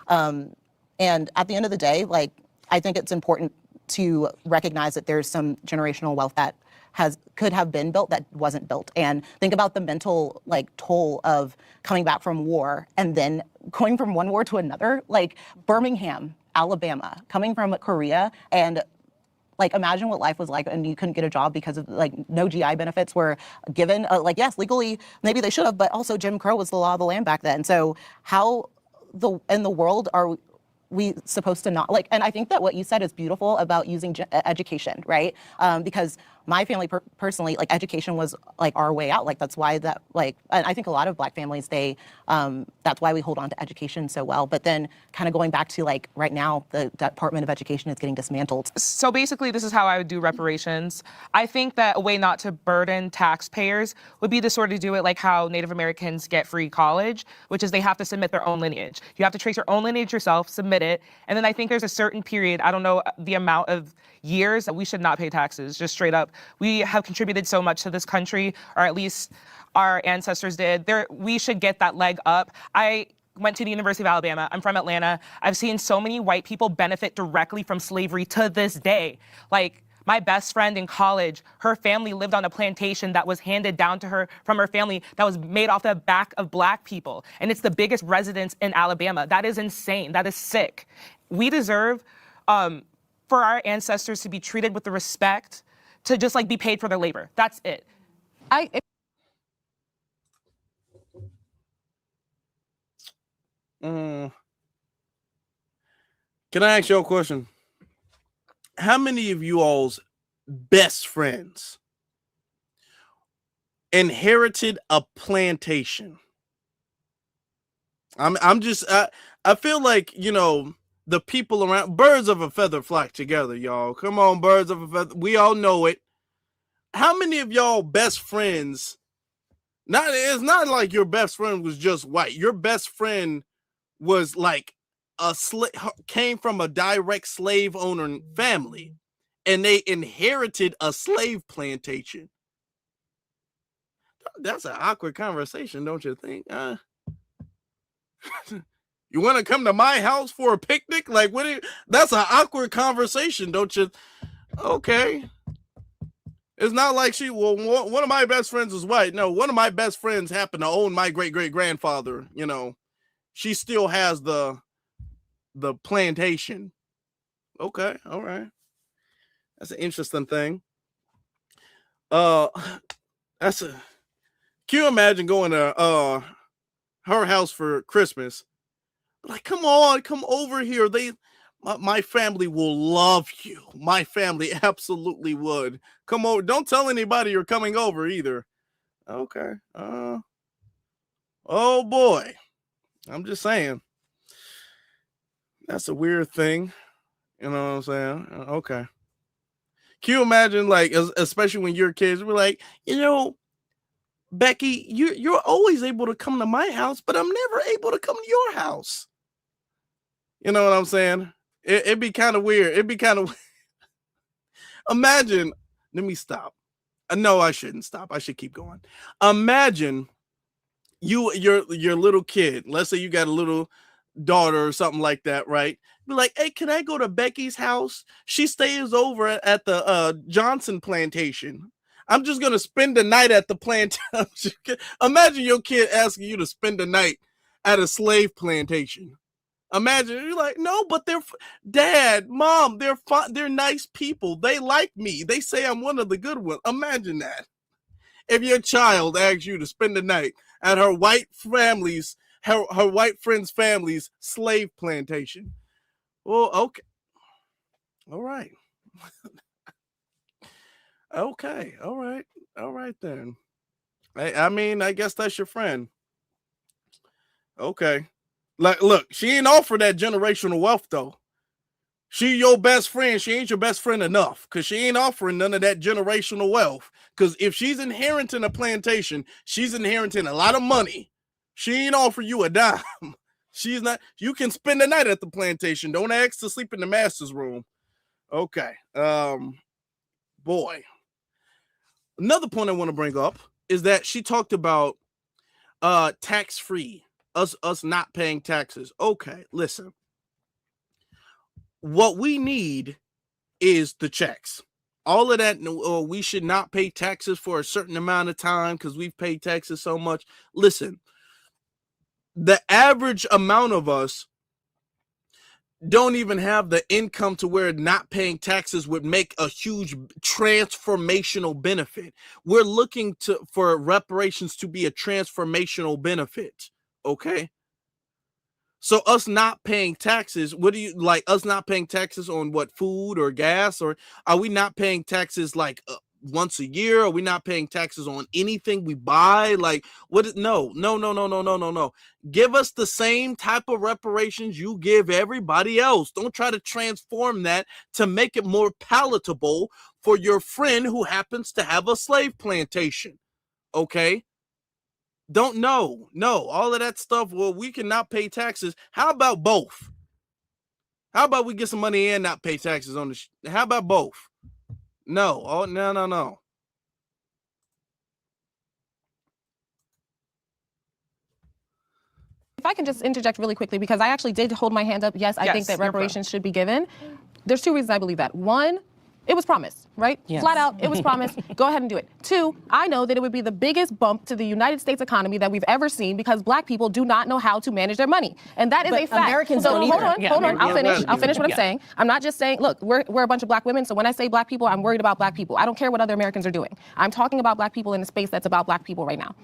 And at the end of the day, like, I think it's important to recognize that there's some generational wealth that could have been built that wasn't built. And think about the mental like toll of coming back from war and then going from one war to another, like Birmingham, Alabama, coming from Korea, and like imagine what life was like and you couldn't get a job because of like no GI benefits were given. Like, yes, legally maybe they should have, but also Jim Crow was the law of the land back then. So how in the world are we supposed to not like? And I think that what you said is beautiful about using education, right? Because my family personally, like education was like our way out. Like that's why that like, and I think a lot of Black families, they, that's why we hold on to education so well. But then kind of going back to like right now, the Department of Education is getting dismantled. So basically, this is how I would do reparations. I think that a way not to burden taxpayers would be to sort of do it like how Native Americans get free college, which is they have to submit their own lineage. You have to trace your own lineage yourself, submit it. And then I think there's a certain period, I don't know the amount of years, that we should not pay taxes, just straight up. We have contributed so much to this country, or at least our ancestors did. We should get that leg up. I went to the University of Alabama. I'm from Atlanta. I've seen so many white people benefit directly from slavery to this day. Like, my best friend in college, her family lived on a plantation that was handed down to her from her family that was made off the back of Black people. And it's the biggest residence in Alabama. That is insane. That is sick. We deserve for our ancestors to be treated with the respect, to just like be paid for their labor. That's it. Can I ask you a question? How many of you all's best friends inherited a plantation? I feel like, you know, the people around, birds of a feather flock together, y'all. Come on, birds of a feather. We all know it. How many of y'all best friends, it's not like your best friend was just white. Your best friend was like came from a direct slave owner family, and they inherited a slave plantation. That's an awkward conversation, don't you think? You want to come to my house for a picnic? Like, that's an awkward conversation, don't you? Okay. It's not like one of my best friends was white. No, one of my best friends happened to own my great-great-grandfather. You know, she still has the plantation. Okay, all right. That's an interesting thing. Can you imagine going to her house for Christmas? Like, come on, come over here. My family will love you. My family absolutely would. Come over. Don't tell anybody you're coming over either. Okay. Oh boy. I'm just saying. That's a weird thing. You know what I'm saying? Okay. Can you imagine, like, especially when you're kids, we're like, you know, Becky, you're always able to come to my house, but I'm never able to come to your house. You know what I'm saying? It'd be kind of weird. It'd be kind of imagine. Let me stop. No, I shouldn't stop. I should keep going. Imagine your little kid. Let's say you got a little daughter or something like that, right? Be like, hey, can I go to Becky's house? She stays over at the Johnson plantation. I'm just gonna spend the night at the plantation. Imagine your kid asking you to spend the night at a slave plantation. Imagine you're like, no, but they're dad, mom, they're nice people. They like me. They say I'm one of the good ones. Imagine that. If your child asks you to spend the night at her white family's, her white friend's family's slave plantation. Well, okay. All right. Okay. All right. All right then. I mean, I guess that's your friend. Okay. Like, look, she ain't offer that generational wealth though. She your best friend. She ain't your best friend enough because she ain't offering none of that generational wealth. Because if she's inheriting a plantation, she's inheriting a lot of money. She ain't offer you a dime. She's not. You can spend the night at the plantation. Don't ask to sleep in the master's room. Okay. Boy. Another point I want to bring up is that she talked about tax-free. Us not paying taxes. Okay, listen. What we need is the checks. All of that, we should not pay taxes for a certain amount of time because we've paid taxes so much. Listen, the average amount of us don't even have the income to where not paying taxes would make a huge transformational benefit. We're looking for reparations to be a transformational benefit. Okay. So us not paying taxes, what do you like? Us not paying taxes on what, food or gas? Or are we not paying taxes like once a year? Are we not paying taxes on anything we buy? Like what? No. Give us the same type of reparations you give everybody else. Don't try to transform that to make it more palatable for your friend who happens to have a slave plantation. Okay. Don't know. No, all of that stuff. Well, we cannot pay taxes. How about both? How about we get some money and not pay taxes on the how about both? No. Oh, no. If I can just interject really quickly, because I actually did hold my hand up. Yes, I think that reparations should be given. There's two reasons I believe that. One, it was promised, right? Yes. Flat out, it was promised. Go ahead and do it. Two, I know that it would be the biggest bump to the United States economy that we've ever seen because black people do not know how to manage their money. And that is a fact. Americans so don't hold either. on. I'll finish what I'm saying. I'm not just saying, look, we're a bunch of black women, so when I say black people, I'm worried about black people. I don't care what other Americans are doing. I'm talking about black people in a space that's about black people right now.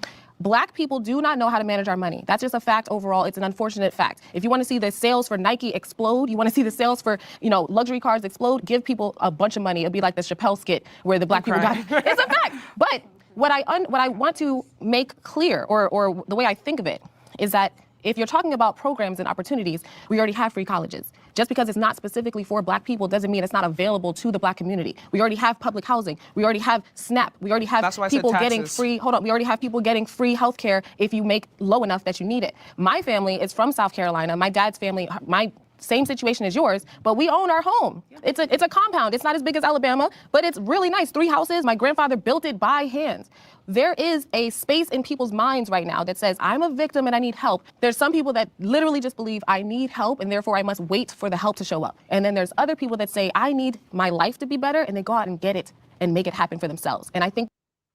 Black people do not know how to manage our money. That's just a fact overall. It's an unfortunate fact. If you want to see the sales for Nike explode, you want to see the sales for, luxury cars explode, give people a bunch of money. It'll be like the Chappelle skit where the black people got it. It's a fact. But what I want to make clear, or the way I think of it, is that if you're talking about programs and opportunities, we already have free colleges. Just because it's not specifically for black people doesn't mean it's not available to the black community. We already have public housing. We already have SNAP. We already have people getting free, we already have people getting free healthcare if you make low enough that you need it. My family is from South Carolina. My dad's family, my same situation as yours, but we own our home. It's a compound. It's not as big as Alabama, but it's really nice. 3 houses. My grandfather built it by hand. There is a space in people's minds right now that says, I'm a victim and I need help. There's some people that literally just believe I need help and therefore I must wait for the help to show up. And then there's other people that say, I need my life to be better, and they go out and get it and make it happen for themselves. And I think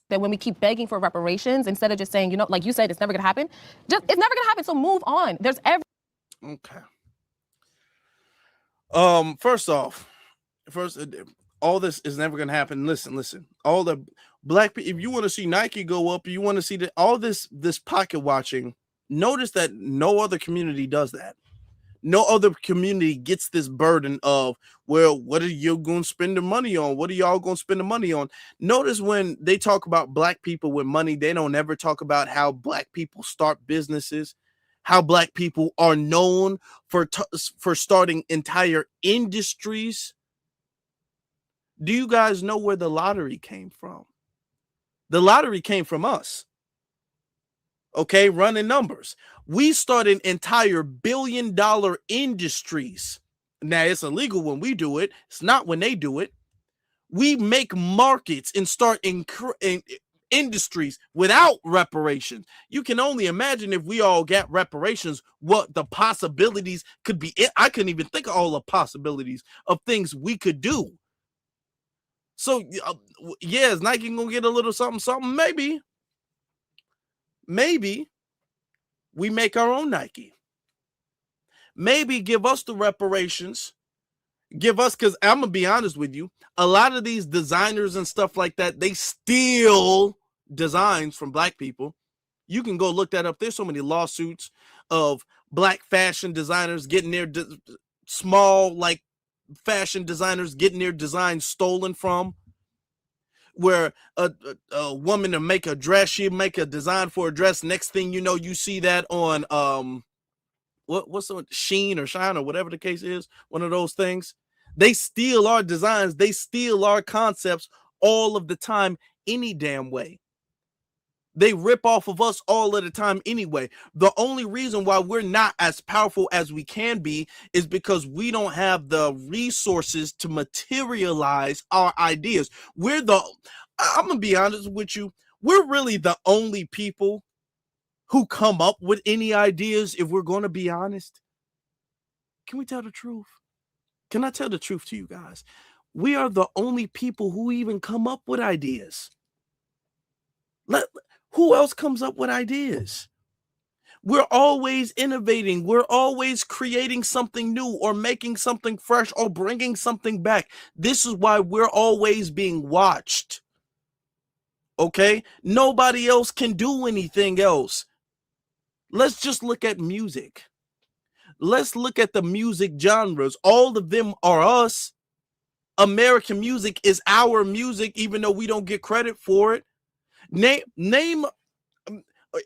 that when we keep begging for reparations, instead of just saying, like you said, it's never gonna happen, it's never gonna happen, so move on. There's Okay. First off, all this is never gonna happen. Listen. All the black people, if you want to see Nike go up, you want to see all this pocket watching, notice that no other community does that. No other community gets this burden of, well, what are you going to spend the money on? What are y'all going to spend the money on? Notice when they talk about black people with money, they don't ever talk about how black people start businesses, how black people are known for starting entire industries. Do you guys know where the lottery came from? The lottery came from us. Okay, running numbers. We started entire billion-dollar industries. Now it's illegal when we do it. It's not when they do it. We make markets and start in industries without reparations. You can only imagine if we all got reparations, what the possibilities could be. I couldn't even think of all the possibilities of things we could do. So yeah, is Nike gonna get a little something? Maybe we make our own Nike. Maybe give us the reparations. Give us, because I'm gonna be honest with you, a lot of these designers and stuff like that, they steal designs from black people. You can go look that up. There's so many lawsuits of black fashion designers getting their small, like, fashion designers getting their designs stolen from. Where a woman to make a dress, she make a design for a dress. Next thing you know, you see that on what's on Sheen or Shine or whatever the case is, one of those things. They steal our designs, they steal our concepts all of the time, any damn way. They rip off of us all of the time anyway. The only reason why we're not as powerful as we can be is because we don't have the resources to materialize our ideas. I'm gonna be honest with you, we're really the only people who come up with any ideas, if we're going to be honest. Can we tell the truth? Can I tell the truth to you guys? We are the only people who even come up with ideas. Who else comes up with ideas? We're always innovating. We're always creating something new or making something fresh or bringing something back. This is why we're always being watched. Okay? Nobody else can do anything else. Let's just look at music. Let's look at the music genres. All of them are us. American music is our music, even though we don't get credit for it. Name,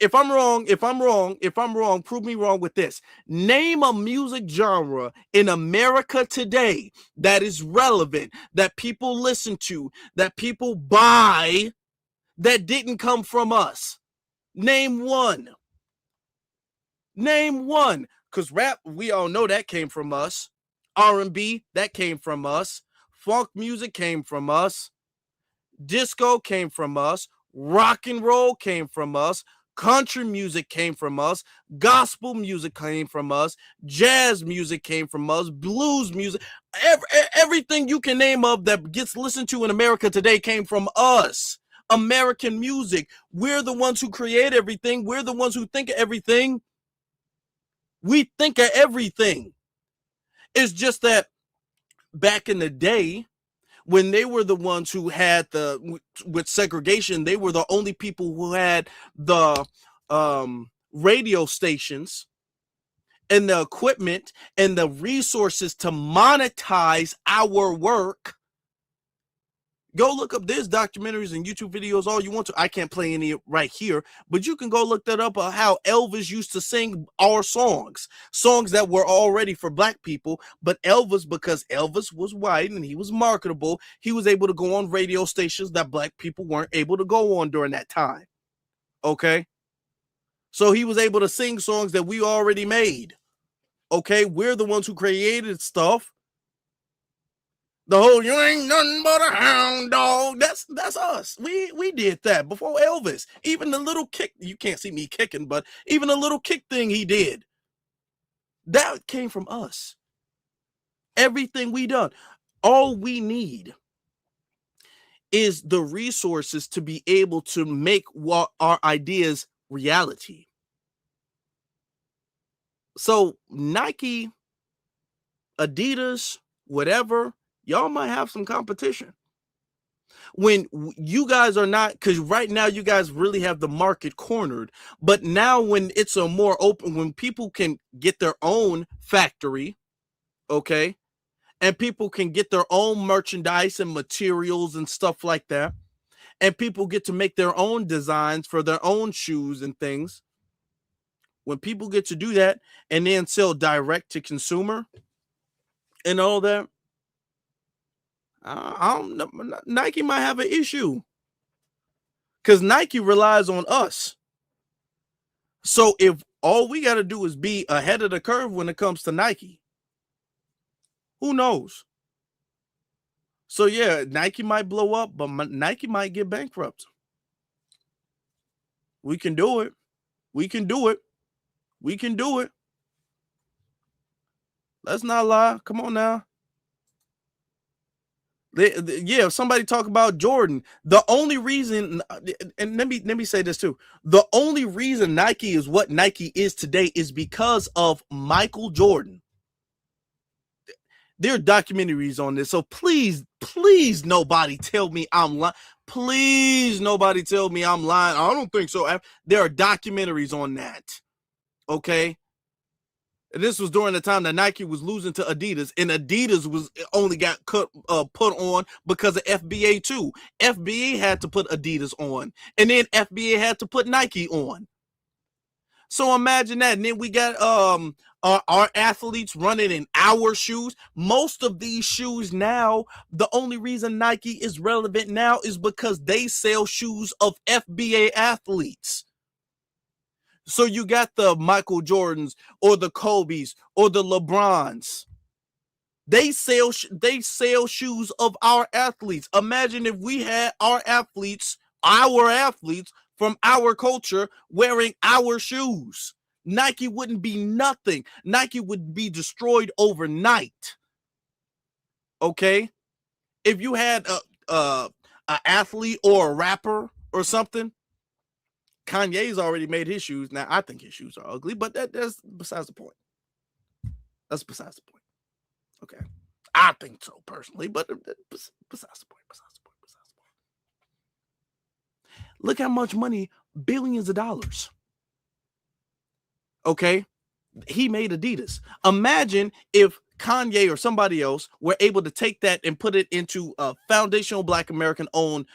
if I'm wrong, prove me wrong with this. Name a music genre in America today that is relevant, that people listen to, that people buy, that didn't come from us. Name one. Name one. Because rap, we all know that came from us. R&B, that came from us. Funk music came from us. Disco came from us. Rock and roll came from us. Country music came from us. Gospel music came from us. Jazz music came from us. Blues music. Everything you can name of that gets listened to in America today came from us. American music. We're the ones who create everything. We're the ones who think of everything. We think of everything. It's just that back in the day, when they were the ones who had with segregation, they were the only people who had the radio stations and the equipment and the resources to monetize our work. Go look up, there's documentaries and YouTube videos all you want to. I can't play any right here, but you can go look that up of how Elvis used to sing our songs that were already for black people, but Elvis, because Elvis was white and he was marketable, he was able to go on radio stations that black people weren't able to go on during that time. Okay? So he was able to sing songs that we already made. Okay? We're the ones who created stuff. The whole "you ain't nothing but a hound dog," that's us. We did that before Elvis. Even the little kick, you can't see me kicking, but even the little kick thing he did, that came from us. Everything we done. All we need is the resources to be able to make what our ideas reality. So Nike, Adidas, whatever, y'all might have some competition. When you guys are not, because right now you guys really have the market cornered. But now when it's a more open, when people can get their own factory, okay, and people can get their own merchandise and materials and stuff like that, and people get to make their own designs for their own shoes and things. When people get to do that and then sell direct to consumer and all that, I don't know, Nike might have an issue because Nike relies on us. So if all we got to do is be ahead of the curve when it comes to Nike, Who knows? So yeah, Nike might blow up, but Nike might get bankrupt. We can do it. We can do it. We can do it. Let's not lie. Come on now. Yeah, if somebody talk about Jordan, the only reason, and let me say this too, the only reason Nike is what Nike is today is because of Michael Jordan. There are documentaries on this, so please nobody tell me I'm lying. Please nobody tell me I'm lying. I don't think so. There are documentaries on that. Okay. And this was during the time that Nike was losing to Adidas, and Adidas was only got put on because of FBA too. FBA had to put Adidas on, and then FBA had to put Nike on. So imagine that. And then we got our athletes running in our shoes. Most of these shoes now, the only reason Nike is relevant now is because they sell shoes of FBA athletes. So you got the Michael Jordans or the Kobe's or the LeBrons. They sell shoes of our athletes. Imagine if we had our athletes from our culture wearing our shoes. Nike wouldn't be nothing. Nike would be destroyed overnight. Okay? If you had an athlete or a rapper or something, Kanye's already made his shoes. Now, I think his shoes are ugly, but that's besides the point. That's besides the point. Okay. I think so personally, but besides the point. Look how much money, billions of dollars. Okay. He made Adidas. Imagine if Kanye or somebody else were able to take that and put it into a foundational Black American owned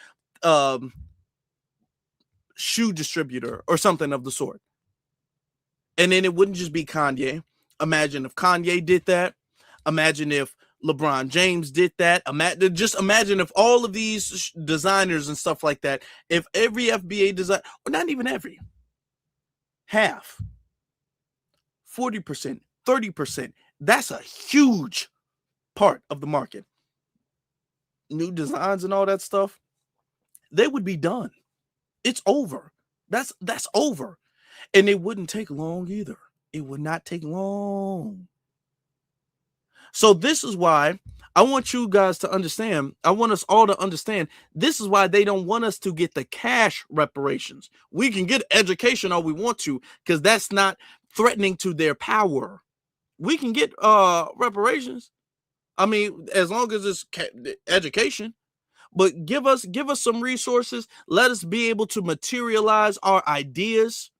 shoe distributor or something of the sort. And then it wouldn't just be Kanye. Imagine if Kanye did that. Imagine if LeBron James did that. Just imagine if all of these designers and stuff like that, if every FBA design, or not even every, half, 40%, 30%, that's a huge part of the market. New designs and all that stuff, they would be done. It's over. That's over. And it wouldn't take long either. It would not take long. So this is why I want you guys to understand. I want us all to understand. This is why they don't want us to get the cash reparations. We can get education all we want to, because that's not threatening to their power. We can get reparations. I mean, as long as it's education. But give us some resources. Let us be able to materialize our ideas,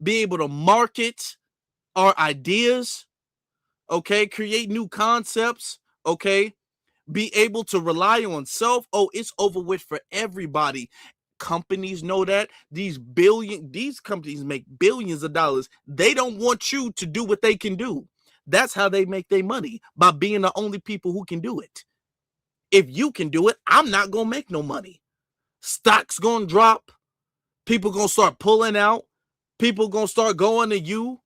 be able to market our ideas, okay? Create new concepts, okay? Be able to rely on self. Oh, it's over with for everybody. Companies know that. These companies make billions of dollars. They don't want you to do what they can do. That's how they make their money, by being the only people who can do it. If you can do it, I'm not going to make no money. Stock's going to drop. People going to start pulling out. People going to start going to you.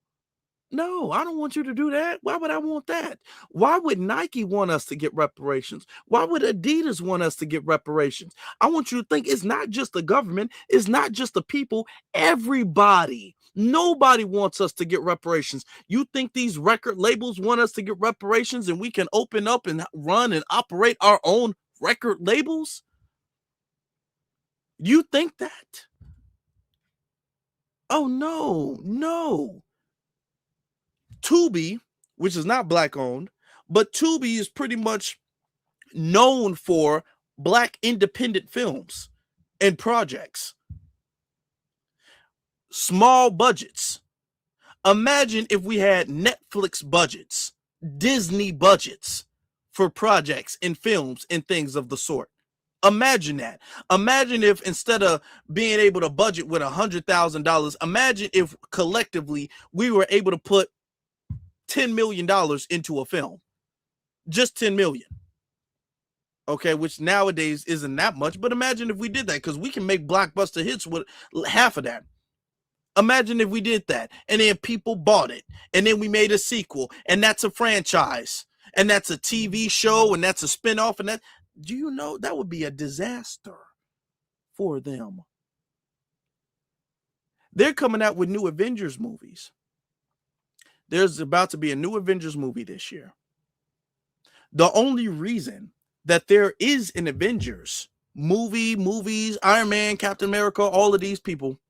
No, I don't want you to do that. Why would I want that? Why would Nike want us to get reparations? Why would Adidas want us to get reparations? I want you to think it's not just the government. It's not just the people. Everybody. Nobody wants us to get reparations. You think these record labels want us to get reparations and we can open up and run and operate our own record labels? You think that? Oh, no. Tubi, which is not Black owned, but Tubi is pretty much known for Black independent films and projects. Small budgets. Imagine if we had Netflix budgets, Disney budgets for projects and films and things of the sort. Imagine that. Imagine if instead of being able to budget with $100,000, imagine if collectively we were able to put $10 million into a film. Just 10 million. Okay, which nowadays isn't that much, but imagine if we did that, because we can make blockbuster hits with half of that. Imagine if we did that, and then people bought it, and then we made a sequel, and that's a franchise. and that's a TV show and that's a spinoff, and that, do you know that would be a disaster for them? They're coming out with new Avengers movies. There's about to be a new Avengers movie this year. The only reason that there is an Avengers movies, Iron Man, Captain America, all of these people,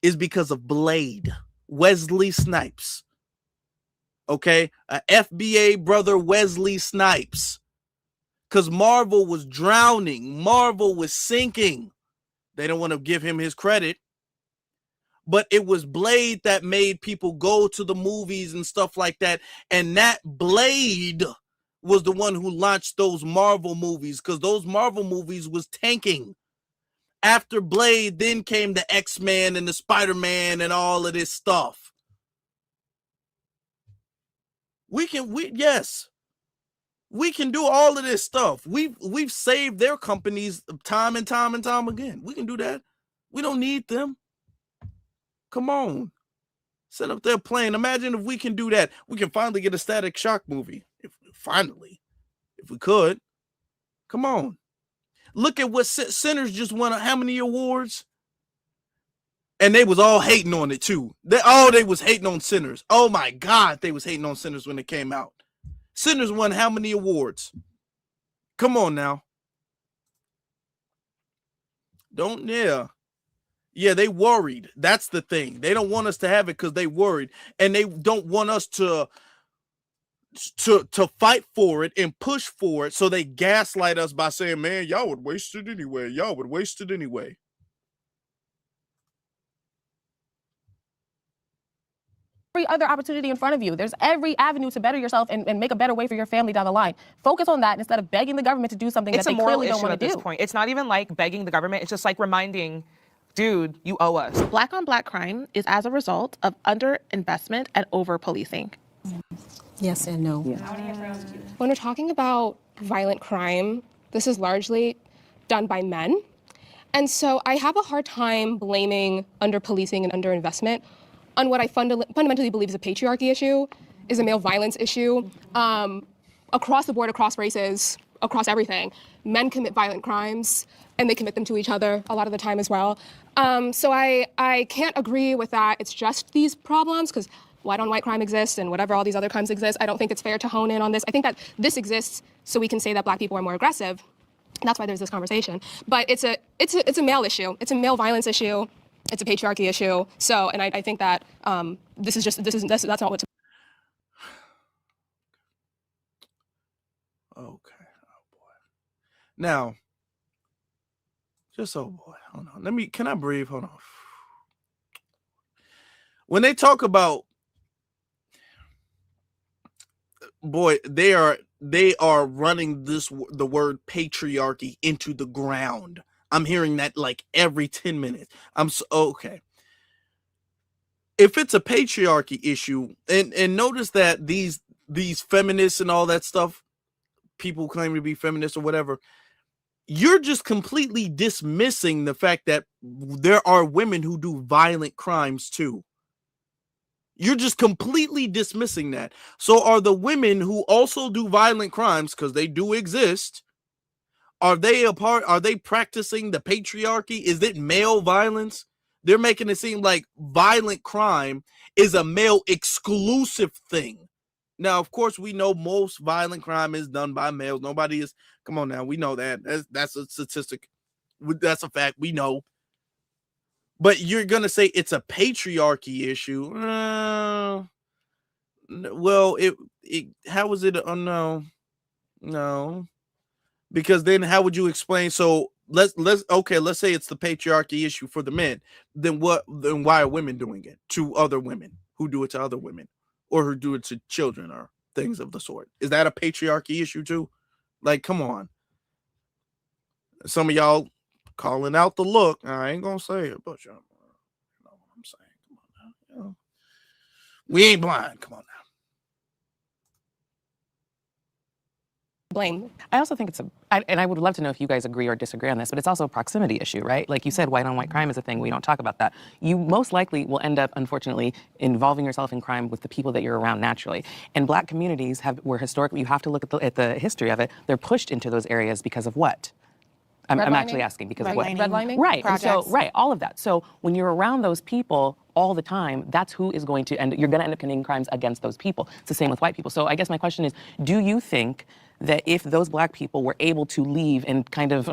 is because of Blade, Wesley Snipes. Okay, a FBA brother, Wesley Snipes. Because Marvel was drowning. Marvel was sinking. They don't want to give him his credit. But it was Blade that made people go to the movies and stuff like that. And that Blade was the one who launched those Marvel movies, because those Marvel movies was tanking. After Blade, then came the X-Men and the Spider-Man and all of this stuff. Yes, we can do all of this stuff. We've saved their companies time and time and time again. We can do that. We don't need them. Come on. Sit up there playing. Imagine if we can do that. We can finally get a Static Shock movie. If we could. Come on. Look at what Sinners just won. How many awards? And they was all hating on it too. They was hating on Sinners. Oh my God, they was hating on Sinners when it came out. Sinners won how many awards? Come on now. Yeah, they worried. That's the thing. They don't want us to have it because they worried. And they don't want us to fight for it and push for it. So they gaslight us by saying, man, y'all would waste it anyway. Y'all would waste it anyway. Every other opportunity in front of you. There's every avenue to better yourself and make a better way for your family down the line. Focus on that instead of begging the government to do something that they clearly don't want to do. It's a moral issue at this point. It's not even like begging the government. It's just like reminding, dude, you owe us. Black on black crime is as a result of underinvestment and over-policing. Yes and no. Yeah. When we're talking about violent crime, this is largely done by men. And so I have a hard time blaming under-policing and underinvestment on what I fundamentally believe is a patriarchy issue, is a male violence issue. Across the board, across races, across everything, men commit violent crimes, and they commit them to each other a lot of the time as well. So I can't agree with that. It's just these problems, because white on white crime exists and whatever all these other crimes exist. I don't think it's fair to hone in on this. I think that this exists so we can say that black people are more aggressive. And that's why there's this conversation. But it's a male issue. It's a male violence issue. It's a patriarchy issue. So, and I think that that's not what. Okay. Oh boy. Now, oh boy. Hold on. Can I breathe? Hold on. When they talk about, boy, they are running the word patriarchy into the ground. I'm hearing that like every 10 minutes. Okay. If it's a patriarchy issue, and notice that these feminists and all that stuff, people claim to be feminists or whatever, you're just completely dismissing the fact that there are women who do violent crimes too. You're just completely dismissing that. So are the women who also do violent crimes, because they do exist, are they practicing the patriarchy? Is it male violence? They're making it seem like violent crime is a male exclusive thing. Now, of course, we know most violent crime is done by males. Nobody is, come on now, we know that. That's a statistic. That's a fact. We know. But you're going to say it's a patriarchy issue. Well, how is it? No. Because then how would you explain? So let's say it's the patriarchy issue for the men. Then why are women doing it to other women who do it to other women, or who do it to children or things of the sort? Is that a patriarchy issue too? Like, come on. Some of y'all calling out the look. I ain't gonna say it, but you know what I'm saying. Come on now. You know, we ain't blind. Come on now. Blame. I also think And I would love to know if you guys agree or disagree on this, but it's also a proximity issue, right? Like you said, white on white crime is a thing. We don't talk about that. You most likely will end up, unfortunately, involving yourself in crime with the people that you're around naturally. And black communities were historically, you have to look at the history of it, they're pushed into those areas because of what? I'm actually asking because of what? Redlining? Right. And so, Projects. right, all of that. So when you're around those people all the time, that's who is going to you're going to end up committing crimes against those people. It's the same with white people. So I guess my question is, do you think that if those black people were able to leave and kind of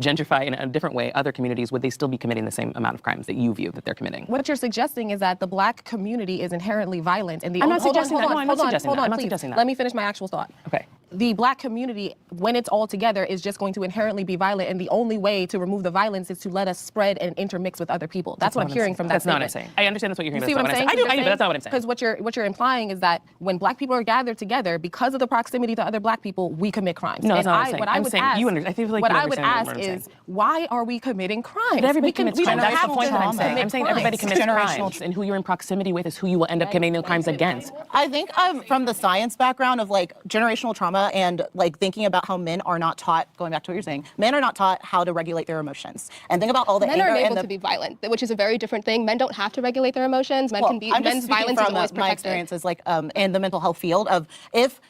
gentrify in a different way other communities, would they still be committing the same amount of crimes that you view that they're committing? What you're suggesting is that the black community is inherently violent, and the I'm not hold suggesting that. No, I'm not suggesting that. I'm not please. suggesting that. Let me finish my actual thought. Okay. The black community, when it's all together, is just going to inherently be violent, and the only way to remove the violence is to let us spread and intermix with other people. That's what I'm hearing from that That's not what I'm statement. saying. I understand that's what you're hearing. You see what I'm saying? I do, but that's not what I'm saying. Because what you're implying is that when black people are gathered together, because of the proximity to other black people, we commit crimes. No, that's And not what I'm saying. What I I'm would saying ask, you I feel like what you I would understand ask what I'm is, saying. why are we committing crimes? But everybody We commits don't crimes. That's the have point to that I'm saying. commit I'm saying crimes. everybody commits Generational crimes, and who you're in proximity with is who you will end up committing the crimes against. I think from the science background of like generational trauma and like thinking about how men are not taught, going back to what you're saying, men are not taught how to regulate their emotions. And think about all the Men anger are and able the to be violent, which is a very different thing. Men don't have to regulate their emotions. Men well, can be. I'm just Men's speaking violence is from always my protected. experiences, like in the mental health field of if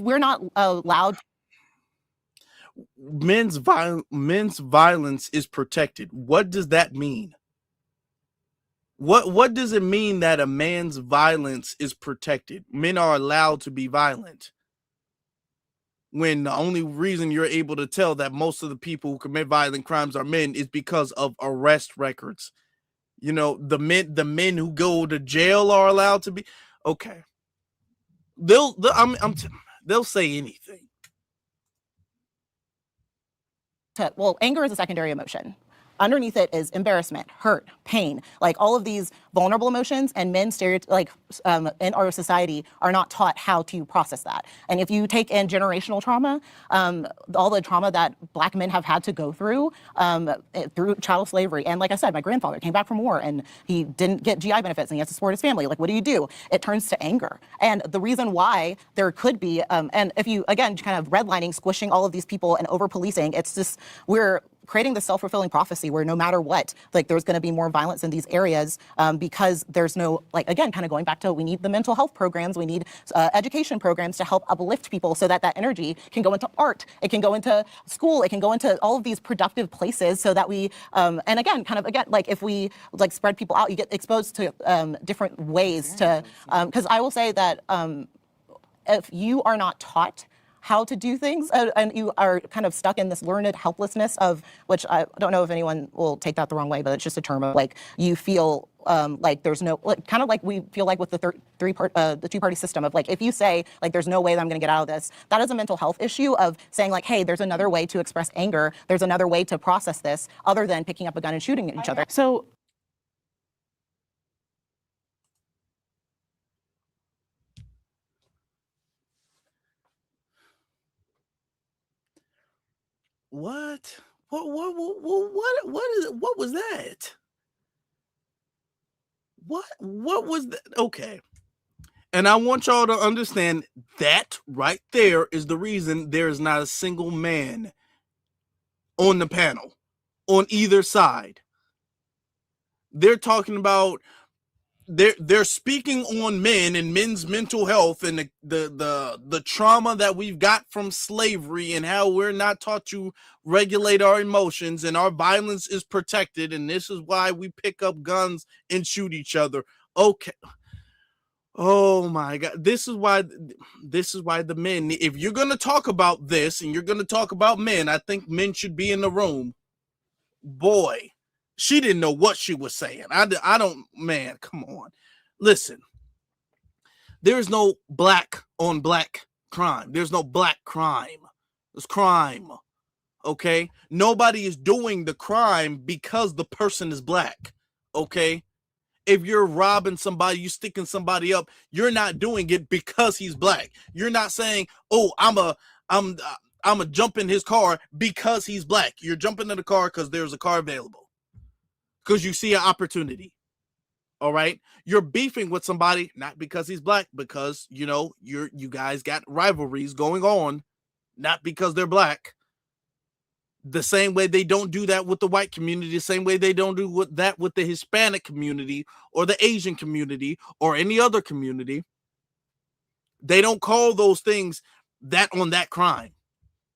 we're not allowed. Men's violence is protected. What does that mean? What does it mean that a man's violence is protected? Men are allowed to be violent. When the only reason you're able to tell that most of the people who commit violent crimes are men is because of arrest records. You know, the men who go to jail are allowed to be okay. They'll say anything. Well, anger is a secondary emotion. Underneath it is embarrassment, hurt, pain, like all of these vulnerable emotions, and men in our society are not taught how to process that. And if you take in generational trauma, all the trauma that black men have had to go through chattel slavery, and like I said, my grandfather came back from war and he didn't get GI benefits and he has to support his family. Like, what do? It turns to anger. And the reason why there could be, and if you, again, kind of redlining, squishing all of these people and over-policing, it's just, we're creating the self-fulfilling prophecy where no matter what, like there's going to be more violence in these areas because there's no, like, again, kind of going back to, we need the mental health programs, we need education programs to help uplift people so that energy can go into art, it can go into school, it can go into all of these productive places so that we, and again, like if we like spread people out, you get exposed to different ways to, because I will say that if you are not taught how to do things, and you are kind of stuck in this learned helplessness of, which I don't know if anyone will take that the wrong way, but it's just a term of like, you feel like there's no, like, kind of like we feel like with the two-party system of like, if you say like, there's no way that I'm gonna get out of this, that is a mental health issue of saying like, hey, there's another way to express anger, there's another way to process this other than picking up a gun and shooting at each other. So What? What was that? What was that? Okay. And I want y'all to understand that right there is the reason there is not a single man on the panel on either side. They're talking about they're speaking on men and men's mental health and the trauma that we've got from slavery and how we're not taught to regulate our emotions and our violence is protected and this is why we pick up guns and shoot each other. Okay. Oh my God. This is why the men, if you're going to talk about this and you're going to talk about men, I think men should be in the room. Boy, she didn't know what she was saying. I don't, man, come on. Listen, there's no black on black crime. There's no black crime. There's crime. Okay? Nobody is doing the crime because the person is black. Okay? If you're robbing somebody, you sticking somebody up, you're not doing it because he's black. You're not saying, oh, I'm a jump in his car because he's black. You're jumping in the car because there's a car available. Because you see an opportunity. All right. You're beefing with somebody, not because he's black, because, you know, you guys got rivalries going on, not because they're black. The same way they don't do that with the white community, the same way they don't do that with the Hispanic community or the Asian community or any other community. They don't call those things that on that crime.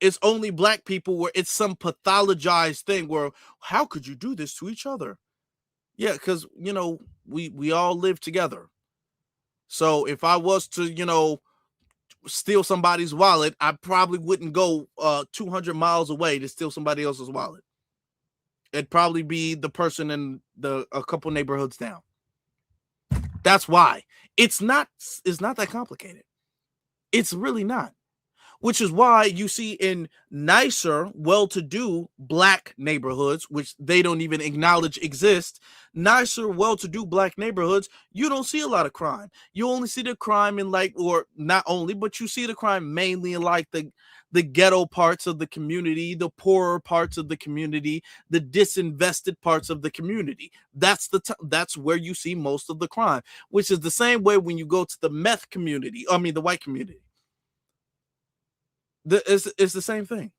It's only black people where it's some pathologized thing where, how could you do this to each other? Yeah, because, you know, we all live together. So if I was to, you know, steal somebody's wallet, I probably wouldn't go 200 miles away to steal somebody else's wallet. It'd probably be the person in a couple neighborhoods down. That's why. It's not that complicated. It's really not. Which is why you see in nicer, well-to-do black neighborhoods, which they don't even acknowledge exist, nicer, well-to-do black neighborhoods, you don't see a lot of crime. You only see the crime in like, or not only, but you see the crime mainly in like the ghetto parts of the community, the poorer parts of the community, the disinvested parts of the community. That's where you see most of the crime, which is the same way when you go to the meth community, the white community. It's the same thing.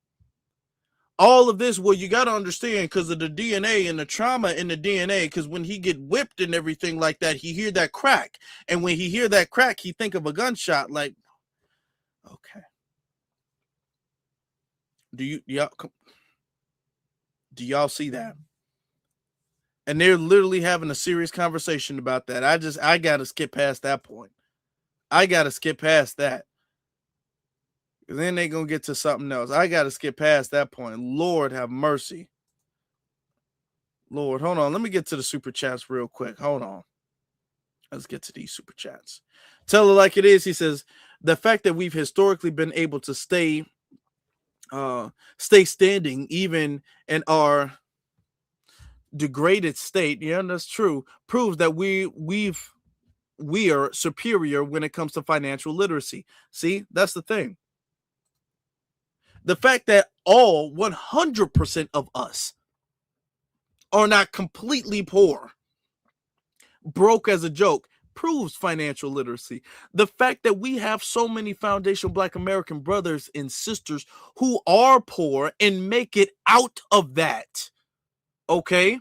All of this, well, you got to understand because of the DNA and the trauma in the DNA, because when he get whipped and everything like that, he hear that crack. And when he hear that crack, he think of a gunshot. Like, okay. Do y'all see that? And they're literally having a serious conversation about that. I got to skip past that point. I got to skip past that. Then they're going to get to something else. I got to skip past that point. Lord have mercy. Lord, hold on. Let me get to the super chats real quick. Hold on. Let's get to these super chats. Tell it like it is. He says, the fact that we've historically been able to stay standing even in our degraded state, yeah, that's true, proves that we are superior when it comes to financial literacy. See, that's the thing. The fact that all 100% of us are not completely poor, broke as a joke, proves financial literacy. The fact that we have so many foundational Black American brothers and sisters who are poor and make it out of that, okay?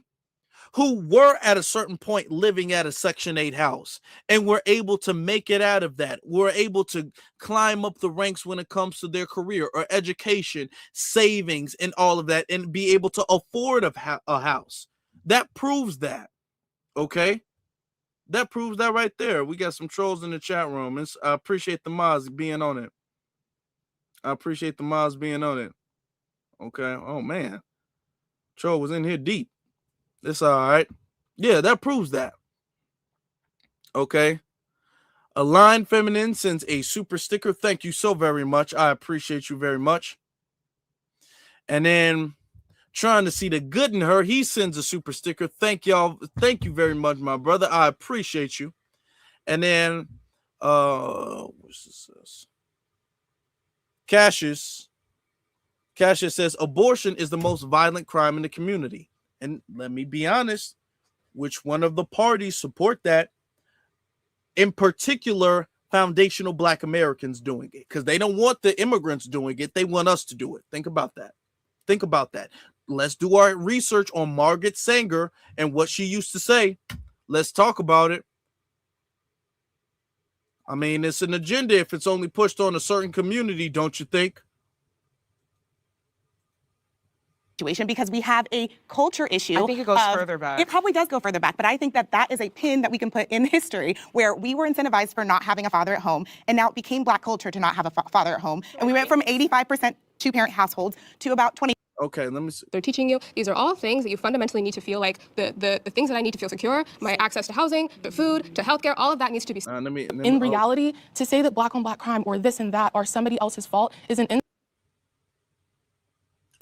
Who were at a certain point living at a Section 8 house and were able to make it out of that. Were able to climb up the ranks when it comes to their career or education, savings, and all of that, and be able to afford a house. That proves that, okay? That proves that right there. We got some trolls in the chat room. I appreciate the mods being on it. Okay. Oh, man. Troll was in here deep. It's all right. Yeah, that proves that. Okay. Align Feminine sends a super sticker. Thank you so very much. I appreciate you very much. And then trying to see the good in her, he sends a super sticker. Thank y'all. Thank you very much, my brother. I appreciate you. And then what's this? Cassius says abortion is the most violent crime in the community. And let me be honest, which one of the parties support that? In particular, foundational Black Americans doing it, because they don't want the immigrants doing it. They want us to do it. Think about that. Let's do our research on Margaret Sanger and what she used to say. Let's talk about it. I mean, it's an agenda if it's only pushed on a certain community, don't you think? Because we have a culture issue. I think it goes further back. It probably does go further back, but I think that is a pin that we can put in history where we were incentivized for not having a father at home, and now it became Black culture to not have a father at home. And we went from 85% two-parent households to about 20%. Okay, let me see. They're teaching you these are all things that you fundamentally need to feel like the things that I need to feel secure, my access to housing, to food, to healthcare, all of that needs to be. In reality, to say that Black on Black crime or this and that are somebody else's fault isn't.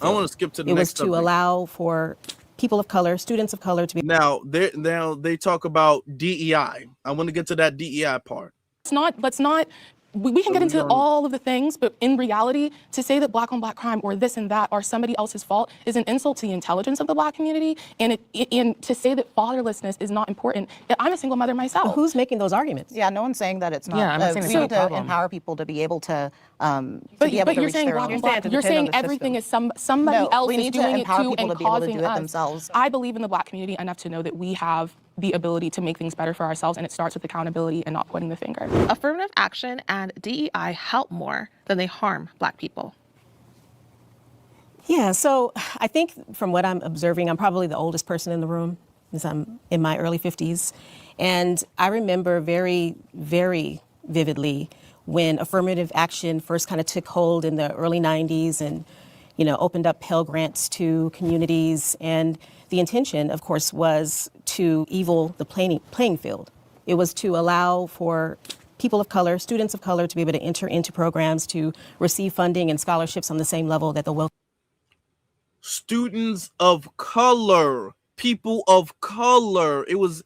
I want to skip to the next. It was subject. to allow for people of color, students of color to be. Now they talk about DEI. I want to get to that DEI part. Let's not we can So get we into don't- all of the things, but in reality, to say that black on black crime or this and that or somebody else's fault is an insult to the intelligence of the black community. And to say that fatherlessness is not important. I'm a single mother myself. But who's making those arguments? Yeah, no one's saying that it's not. Yeah, I'm not saying we it's not need a to problem. empower people to be able to But you're reach saying their black own. on black. to You're depend on saying the everything system. is somebody No, else we is need to doing it empower too people and to be able to causing do it us. themselves. I believe in the black community enough to know that we have the ability to make things better for ourselves, and it starts with accountability and not pointing the finger. Affirmative action and DEI help more than they harm black people. Yeah, so I think from what I'm observing, I'm probably the oldest person in the room because I'm in my early 50s. And I remember very, very vividly when affirmative action first kind of took hold in the early 90s and, opened up Pell Grants to communities. And the intention, of course, was to equal the playing field. It was to allow for people of color, students of color, to be able to enter into programs, to receive funding and scholarships on the same level that the wealthy. Students of color, people of color. It was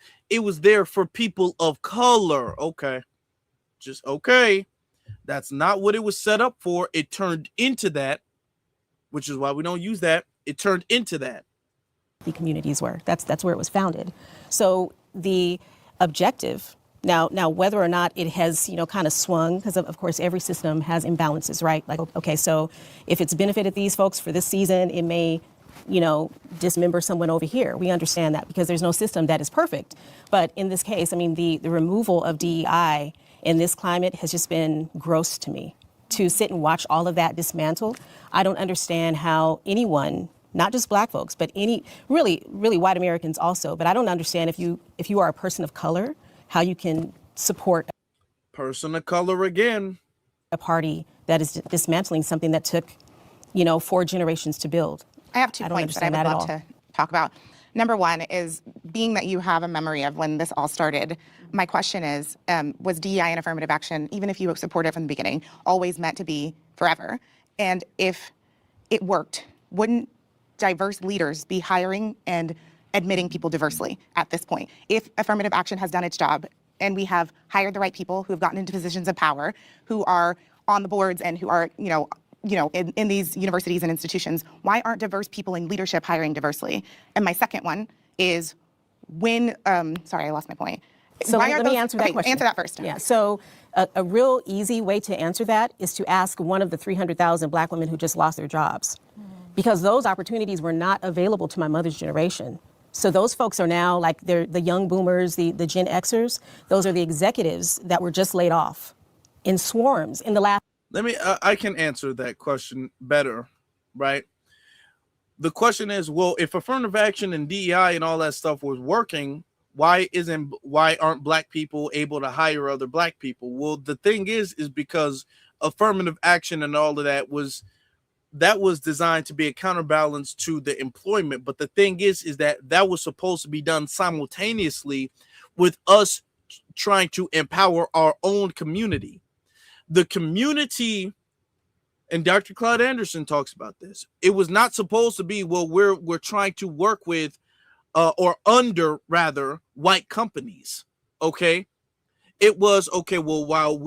there for people of color. Okay. Just okay. That's not what it was set up for. It turned into that, which is why we don't use that. It turned into that. The communities were. That's where it was founded. So the objective now whether or not it has kind of swung, because of course every system has imbalances, right? Like, okay, so if it's benefited these folks for this season, it may dismember someone over here. We understand that because there's no system that is perfect. But in this case, I mean, the removal of DEI in this climate has just been gross to me. To sit and watch all of that dismantle, I don't understand how anyone, not just black folks, but really white Americans also, but I don't understand if you are a person of color, how you can support Person of color again. a party that is dismantling something that took, 4 generations to build. I have two I don't points that I understand would that at love all. to talk about. Number one is, being that you have a memory of when this all started, my question is, was DEI and affirmative action, even if you support it from the beginning, always meant to be forever? And if it worked, wouldn't diverse leaders be hiring and admitting people diversely at this point? If affirmative action has done its job and we have hired the right people who have gotten into positions of power, who are on the boards and who are, in these universities and institutions, why aren't diverse people in leadership hiring diversely? And my second one is when, sorry, I lost my point. So Why let aren't me those- answer that okay, question. Answer that first. Yeah, so a real easy way to answer that is to ask one of the 300,000 black women who just lost their jobs. Because those opportunities were not available to my mother's generation. So those folks are now, like, they're the young boomers, the Gen Xers. Those are the executives that were just laid off in swarms in the last. I can answer that question better, right? The question is, well, if affirmative action and DEI and all that stuff was working, why aren't black people able to hire other black people? Well, the thing is because affirmative action and all of that was designed to be a counterbalance to the employment. But the thing is that was supposed to be done simultaneously with us trying to empower our own community. The community, and Dr. Claude Anderson talks about this, it was not supposed to be, well, we're trying to work with or under rather white companies. Okay. It was okay. Well, while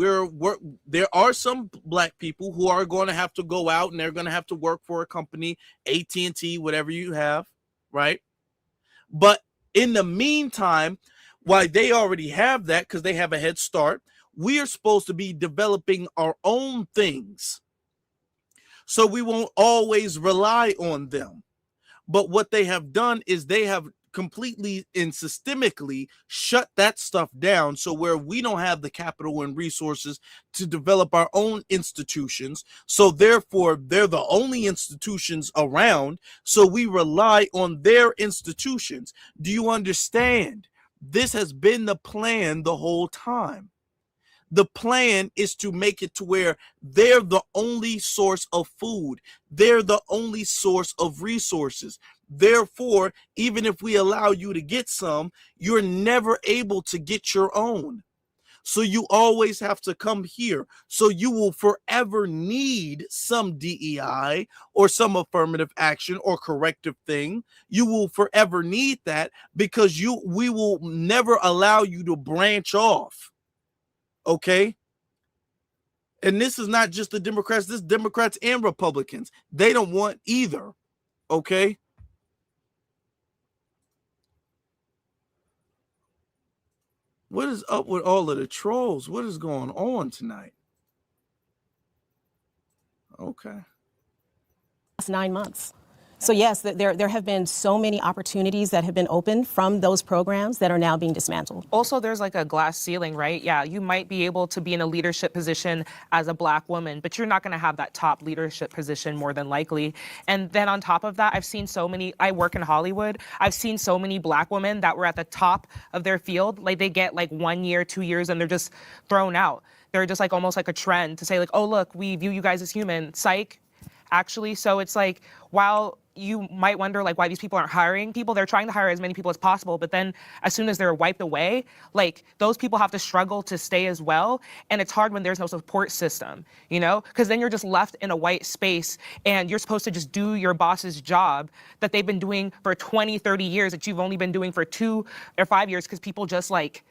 there are some black people who are going to have to go out and they're going to have to work for a company, AT&T, whatever you have, right? But in the meantime, while they already have that because they have a head start, we are supposed to be developing our own things, so we won't always rely on them. But what they have done is they have completely and systemically shut that stuff down, so where we don't have the capital and resources to develop our own institutions, so therefore they're the only institutions around, so we rely on their institutions. Do you understand? This has been the plan the whole time. The plan is to make it to where they're the only source of food. They're the only source of resources. Therefore, even if we allow you to get some, you're never able to get your own. So you always have to come here. So you will forever need some DEI or some affirmative action or corrective thing. You will forever need that because we will never allow you to branch off. Okay? And this is not just the Democrats, this is Democrats and Republicans. They don't want either. Okay? What is up with all of the trolls? What is going on tonight? Okay. Last 9 months. So yes, there have been so many opportunities that have been opened from those programs that are now being dismantled. Also, there's like a glass ceiling, right? Yeah, you might be able to be in a leadership position as a Black woman, but you're not going to have that top leadership position more than likely. And then on top of that, I've seen so many, I work in Hollywood, I've seen so many Black women that were at the top of their field. Like they get like 1 year, 2 years, and they're just thrown out. They're just like almost like a trend to say like, oh, look, we view you guys as human. Psych, actually. So it's like, while you might wonder like why these people aren't hiring people, they're trying to hire as many people as possible, but then as soon as they're wiped away, like those people have to struggle to stay as well. And it's hard when there's no support system, you know, because then you're just left in a white space and you're supposed to just do your boss's job that they've been doing for 20, 30 years that you've only been doing for 2 or 5 years because people just like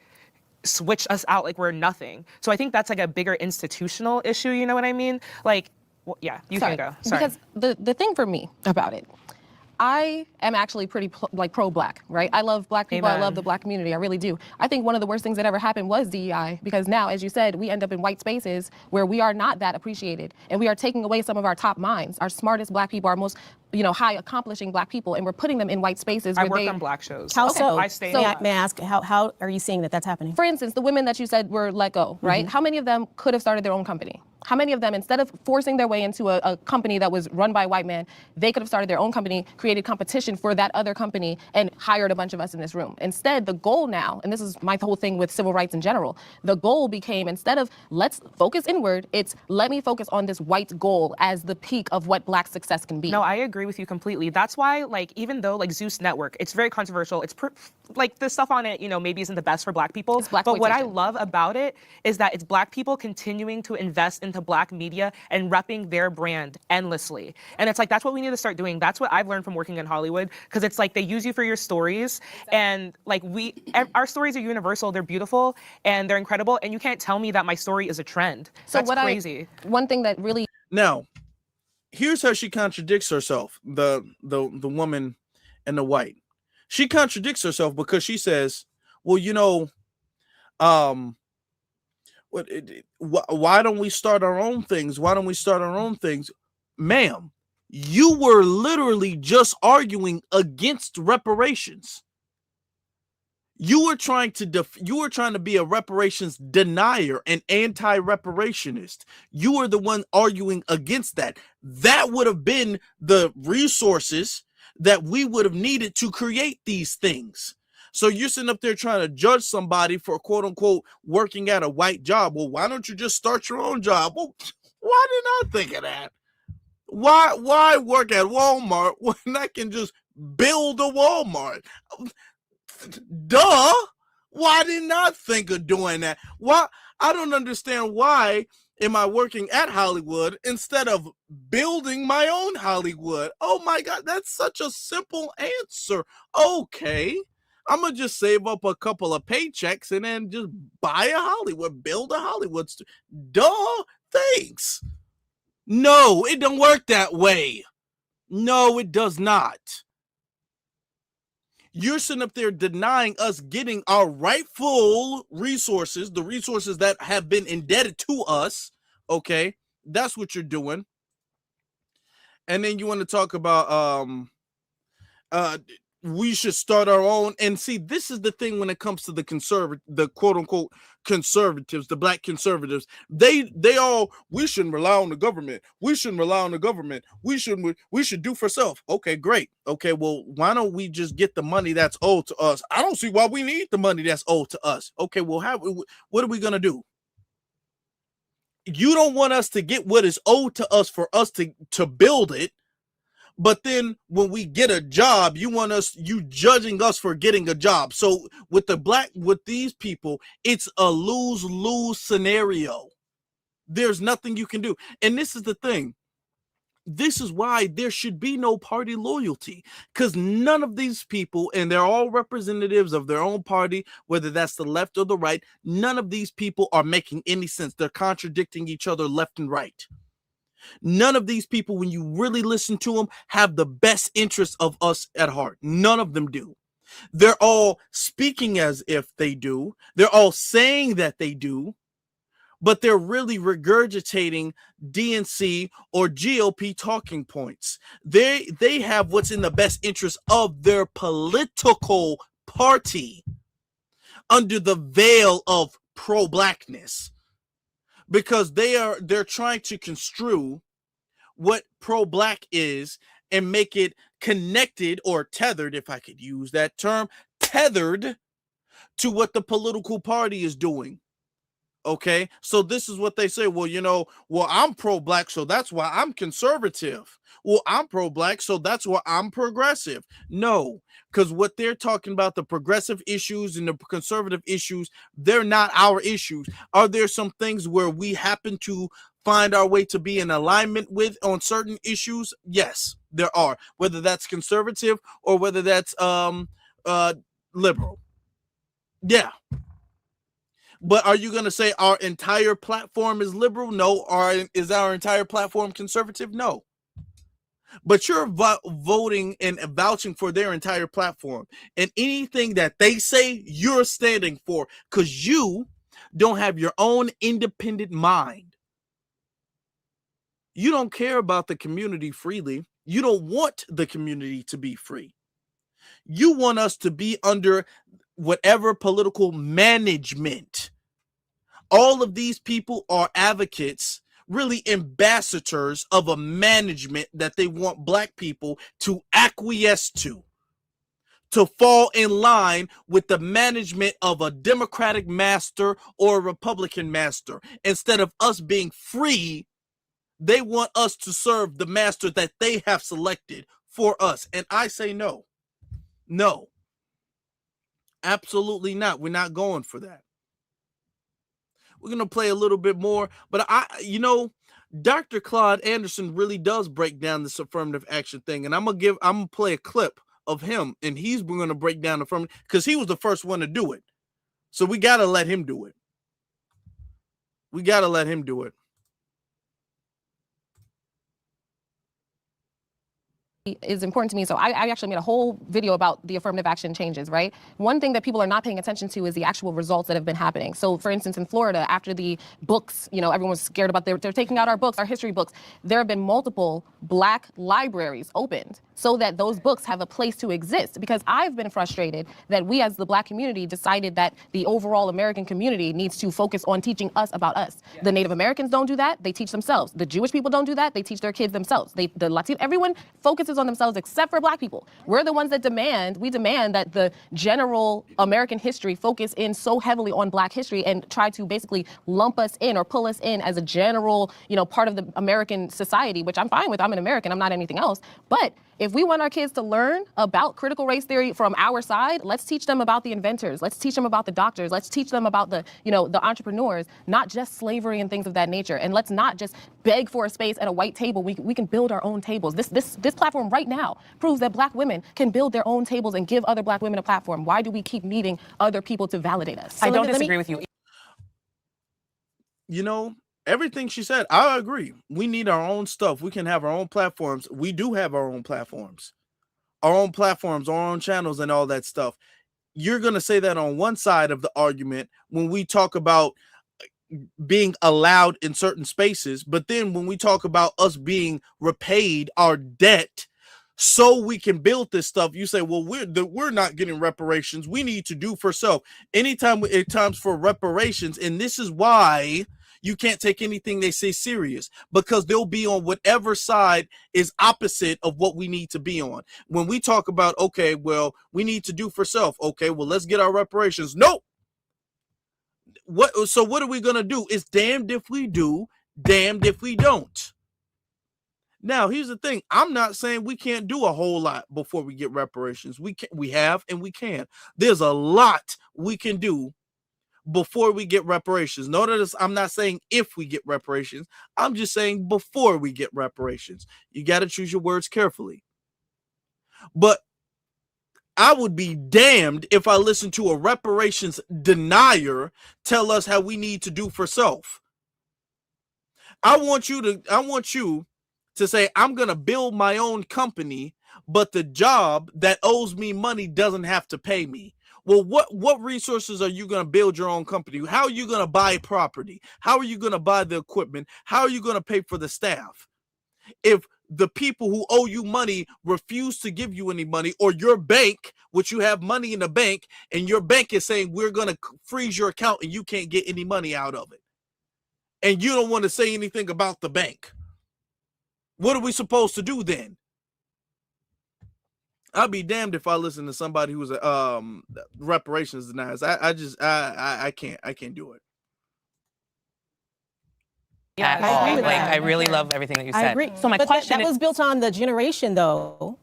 switch us out like we're nothing. So I think that's like a bigger institutional issue, you know what I mean? Like, well, yeah, you can go. Sorry. Because the thing for me about it, I am actually pretty pro-Black, right? I love Black people. Amen. I love the Black community. I really do. I think one of the worst things that ever happened was DEI, because now, as you said, we end up in white spaces where we are not that appreciated, and we are taking away some of our top minds, our smartest Black people, our most, you know, high accomplishing Black people, and we're putting them in white spaces. I where work they, on Black shows. How so? I stay May I ask, how are you seeing that that's happening? For instance, the women that you said were let go, right? How many of them could have started their own company? How many of them, instead of forcing their way into a company that was run by a white man, they could have started their own company, created competition for that other company, and hired a bunch of us in this room? Instead, the goal now, and this is my whole thing with civil rights in general, the goal became, instead of let's focus inward, it's let me focus on this white goal as the peak of what Black success can be. No, I agree with you completely. That's why, like, even though, like, Zeus Network, it's very controversial. It's, like, the stuff on it, you know, maybe isn't the best for Black people. But what I love about it is that it's Black people continuing to invest into Black media and repping their brand endlessly. And it's like, that's what we need to start doing. That's what I've learned from working in Hollywood, because it's like they use you for your stories. And, like, our stories are universal. They're beautiful and they're incredible. And you can't tell me that my story is a trend. That's crazy. One thing that really... Now, here's how she contradicts herself, the woman and the white. She contradicts herself because she says, well, you know, why don't we start our own things? Why don't we start our own things? Ma'am, you were literally just arguing against reparations. You were trying to be a reparations denier, an anti-reparationist. You were the one arguing against that. That would have been the resources that we would have needed to create these things. So you're sitting up there trying to judge somebody for quote unquote working at a white job. Well, why don't you just start your own job? Well, why didn't I think of that? Why work at Walmart when I can just build a Walmart? Duh. Why didn't I think of doing that? Why? I don't understand why am I working at Hollywood instead of building my own Hollywood? Oh my God, that's such a simple answer. Okay. I'm going to just save up a couple of paychecks and then just buy a Hollywood, build a Hollywood. Duh, thanks. No, it don't work that way. No, it does not. You're sitting up there denying us getting our rightful resources, the resources that have been indebted to us. Okay, that's what you're doing. And then you want to talk about we should start our own. And see, this is the thing when it comes to the quote unquote conservatives, the Black conservatives. They all, we shouldn't rely on the government. We shouldn't rely on the government. We should do for self. Okay, great. Okay, well, why don't we just get the money that's owed to us? I don't see why we need the money that's owed to us. Okay, well, what are we gonna do? You don't want us to get what is owed to us for us to build it. But then when we get a job, you judging us for getting a job. So with these people, it's a lose-lose scenario. There's nothing you can do. And this is the thing. This is why there should be no party loyalty, because none of these people, and they're all representatives of their own party, whether that's the left or the right, none of these people are making any sense. They're contradicting each other left and right. None of these people, when you really listen to them, have the best interests of us at heart. None of them do. They're all speaking as if they do. They're all saying that they do, but they're really regurgitating DNC or GOP talking points. They have what's in the best interest of their political party under the veil of pro-blackness, because they're trying to construe what pro-black is and make it connected or tethered, if I could use that term, tethered to what the political party is doing. Okay, so this is what they say. Well, I'm pro-black, so that's why I'm conservative. Well, I'm pro-black, so that's why I'm progressive. No, because what they're talking about, the progressive issues and the conservative issues, they're not our issues. Are there some things where we happen to find our way to be in alignment with on certain issues? Yes, there are. Whether that's conservative or whether that's liberal. Yeah. But are you going to say our entire platform is liberal? No. Is our entire platform conservative? No. But you're voting and vouching for their entire platform. And anything that they say, you're standing for, because you don't have your own independent mind. You don't care about the community freely. You don't want the community to be free. You want us to be under whatever political management. All of these people are advocates, really ambassadors of a management that they want black people to acquiesce to fall in line with the management of a Democratic master or a Republican master. Instead of us being free, they want us to serve the master that they have selected for us. And I say no. No. Absolutely not. We're not going for that. We're going to play a little bit more, but Dr. Claude Anderson really does break down this affirmative action thing. And I'm going to play a clip of him, and he's going to break down affirmative, because he was the first one to do it. So we got to let him do it. We got to let him do it. Is important to me. So I actually made a whole video about the affirmative action changes, right? One thing that people are not paying attention to is the actual results that have been happening. So for instance, in Florida, after the books, everyone was scared about they're taking out our books, our history books. There have been multiple black libraries opened so that those books have a place to exist, because I've been frustrated that we as the black community decided that the overall American community needs to focus on teaching us about us. Yeah. The Native Americans don't do that, they teach themselves. The Jewish people don't do that, they teach their kids themselves. The Latino, everyone focuses on themselves except for black people. We're the ones that demand that the general American history focus in so heavily on black history and try to basically lump us in or pull us in as a general, part of the American society, which I'm fine with. I'm an American, I'm not anything else. But if we want our kids to learn about critical race theory from our side, let's teach them about the inventors. Let's teach them about the doctors. Let's teach them about the entrepreneurs, not just slavery and things of that nature. And let's not just beg for a space at a white table. We can build our own tables. This platform right now proves that black women can build their own tables and give other black women a platform. Why do we keep needing other people to validate us? I don't disagree with you. Everything she said, I agree. We need our own stuff. We can have our own platforms. We do have our own platforms, our own channels and all that stuff. You're going to say that on one side of the argument when we talk about being allowed in certain spaces. But then when we talk about us being repaid our debt so we can build this stuff, you say, well, we're not getting reparations. We need to do for self. Anytime it comes for reparations, and this is why you can't take anything they say serious, because they'll be on whatever side is opposite of what we need to be on. When we talk about, okay, well, we need to do for self. Okay, well, let's get our reparations. Nope. So what are we going to do? It's damned if we do, damned if we don't. Now, here's the thing. I'm not saying we can't do a whole lot before we get reparations. We have and we can. There's a lot we can do before we get reparations. Notice I'm not saying if we get reparations. I'm just saying before we get reparations. You got to choose your words carefully. But I would be damned if I listen to a reparations denier tell us how we need to do for self. I want you to say, I'm going to build my own company, but the job that owes me money doesn't have to pay me. Well, what resources are you going to build your own company? How are you going to buy property? How are you going to buy the equipment? How are you going to pay for the staff? If the people who owe you money refuse to give you any money, or your bank, which you have money in the bank, and your bank is saying we're going to freeze your account and you can't get any money out of it, and you don't want to say anything about the bank, what are we supposed to do then? I'll be damned if I listen to somebody who's a reparations deniers. I can't do it. Yeah, I agree with that. I really love everything that you said. I agree. So my but question that was built on the generation, though,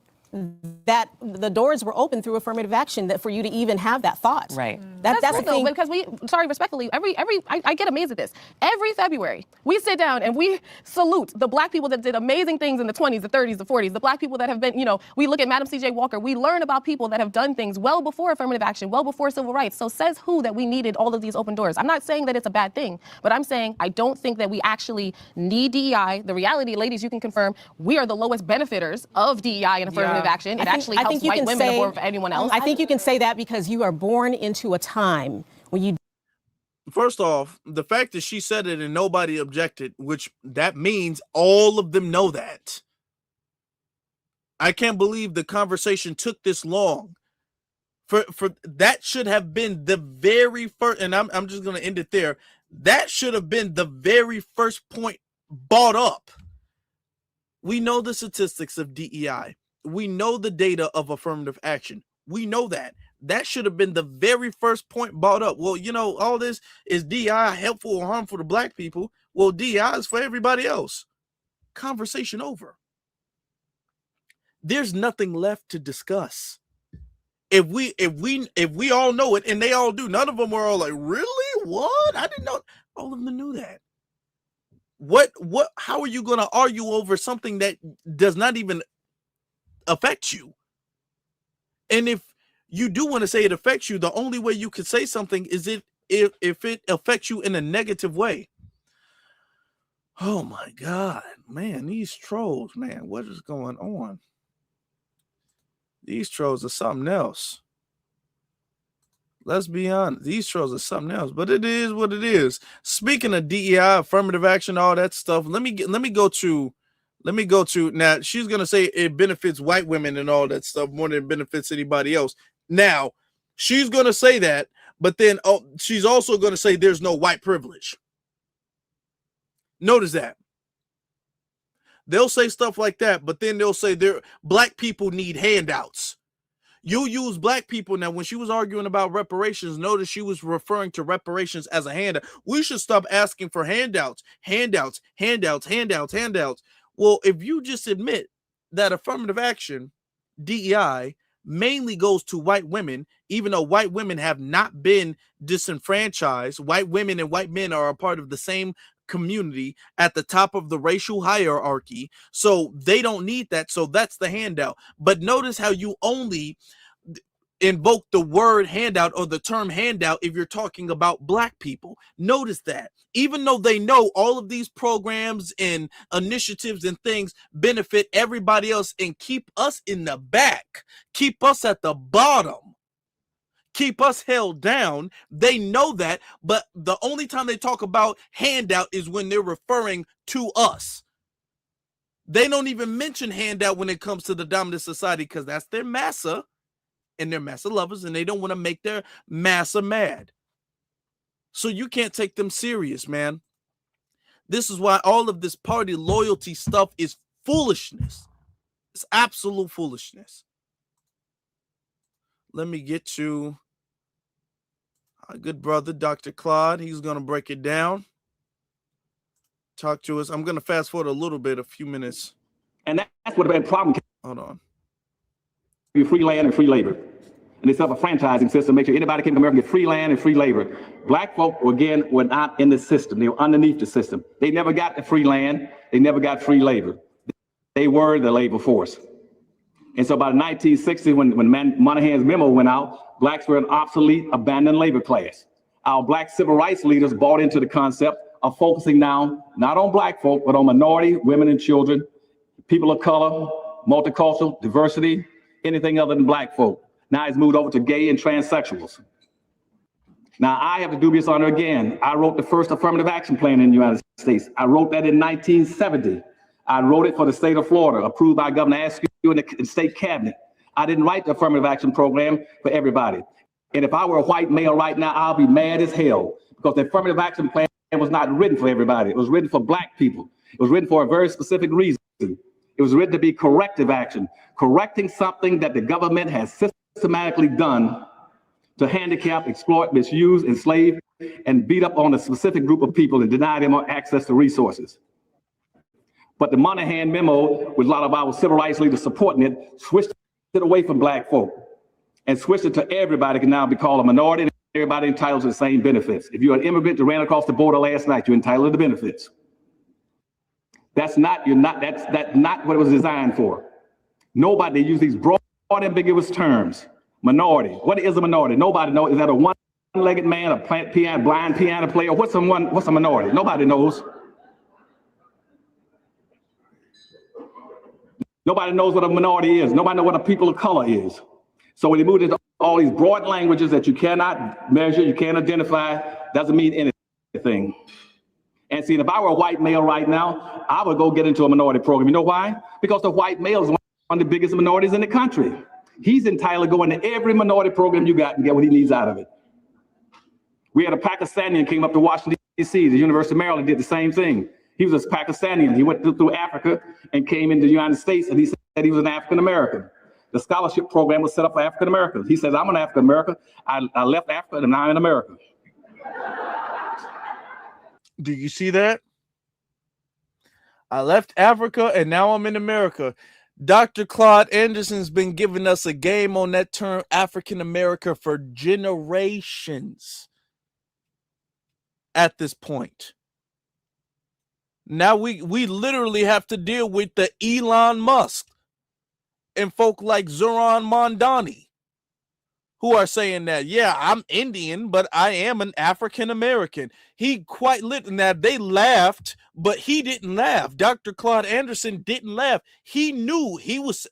that the doors were open through affirmative action that for you to even have that thought. Right. That's the thing. Because respectfully, I get amazed at this. Every February, we sit down and we salute the black people that did amazing things in the 20s, the 30s, the 40s, the black people that have been, we look at Madam C.J. Walker, we learn about people that have done things well before affirmative action, well before civil rights. So says who that we needed all of these open doors? I'm not saying that it's a bad thing, but I'm saying I don't think that we actually need DEI. The reality, ladies, you can confirm, we are the lowest benefiters of DEI and affirmative action. It actually helps white women more than anyone else. I think you can say that because you are born into a time when you. First off, the fact that she said it and nobody objected, which that means all of them know that. I can't believe the conversation took this long. For that should have been the very first, and I'm just going to end it there. That should have been the very first point brought up. We know the statistics of DEI. We know the data of affirmative action. We know that. That should have been the very first point brought up. Well, all this is DEI helpful or harmful to black people. Well, DEI is for everybody else. Conversation over. There's nothing left to discuss. If we all know it, and they all do, none of them were all like, really? What? I didn't know. All of them knew that. How are you going to argue over something that does not even affect you? And if you do want to say it affects you, the only way you could say something is if it affects you in a negative way. Oh my God, man, these trolls, man, what is going on? These trolls are something else. Let's be honest, these trolls are something else, but it is what it is. Speaking of DEI, affirmative action, all that stuff, let me go to now. She's gonna say it benefits white women and all that stuff more than it benefits anybody else. Now, she's going to say that, but then she's also going to say there's no white privilege. Notice that. They'll say stuff like that, but then they'll say black people need handouts. You use black people. Now, when she was arguing about reparations, notice she was referring to reparations as a handout. We should stop asking for handouts. Well, if you just admit that affirmative action, DEI, mainly goes to white women, even though white women have not been disenfranchised. White women and white men are a part of the same community at the top of the racial hierarchy, so they don't need that. So that's the handout. But notice how you only invoke the word handout or the term handout if you're talking about black people. Notice that. Even though they know all of these programs and initiatives and things benefit everybody else and keep us in the back, keep us at the bottom, keep us held down, they know that. But the only time they talk about handout is when they're referring to us. They don't even mention handout when it comes to the dominant society because that's their massa and they're massa lovers and they don't want to make their massa mad. So you can't take them serious, man. This is why all of this party loyalty stuff is foolishness. It's absolute foolishness. Let me get to our good brother, Dr. Claude. He's going to break it down. Talk to us. I'm going to fast forward a little bit, a few minutes. And that's what a bad problem. Hold on. Free land and free labor. And they set up a franchising system, make sure anybody came to America get free land and free labor. Black folk, again, were not in the system. They were underneath the system. They never got the free land. They never got free labor. They were the labor force. And so by the 1960s, when Moynihan's memo went out, blacks were an obsolete, abandoned labor class. Our black civil rights leaders bought into the concept of focusing now, not on black folk, but on minority, women and children, people of color, multicultural, diversity, anything other than black folk. Now it's moved over to gay and transsexuals. Now I have the dubious honor again. I wrote the first affirmative action plan in the United States. I wrote that in 1970. I wrote it for the state of Florida, approved by Governor Askew and the state cabinet. I didn't write the affirmative action program for everybody. And if I were a white male right now, I'll be mad as hell, because the affirmative action plan was not written for everybody. It was written for black people. It was written for a very specific reason. It was written to be corrective action, correcting something that the government has systematically done to handicap, exploit, misuse, enslave, and beat up on a specific group of people and deny them access to resources. But the Moynihan memo, with a lot of our civil rights leaders supporting it, switched it away from black folk and switched it to everybody can now be called a minority, and everybody entitled to the same benefits. If you're an immigrant that ran across the border last night, you're entitled to the benefits. That's not what it was designed for. Nobody use these broad, ambiguous terms. Minority. What is a minority? Nobody knows. Is that a one-legged man, a blind piano player? What's a minority? Nobody knows. Nobody knows what a minority is. Nobody knows what a people of color is. So when you move into all these broad languages that you cannot measure, you can't identify, doesn't mean anything. And see, if I were a white male right now, I would go get into a minority program. You know why? Because the white male is one of the biggest minorities in the country. He's entitled to go into every minority program you got and get what he needs out of it. We had a Pakistani came up to Washington, D.C. The University of Maryland did the same thing. He was a Pakistani. He went through Africa and came into the United States, and he said he was an African American. The scholarship program was set up for African Americans. He says, I'm an African American. I left Africa and now I'm in America. Do you see that? I left Africa and now I'm in America. Dr. Claude Anderson's been giving us a game on that term African America for generations at this point. Now we literally have to deal with the Elon Musk and folk like Zoran Mondani who are saying that, yeah, I'm Indian, but I am an African American. He quite literally, now they laughed, but he didn't laugh. Dr. Claude Anderson didn't laugh. He knew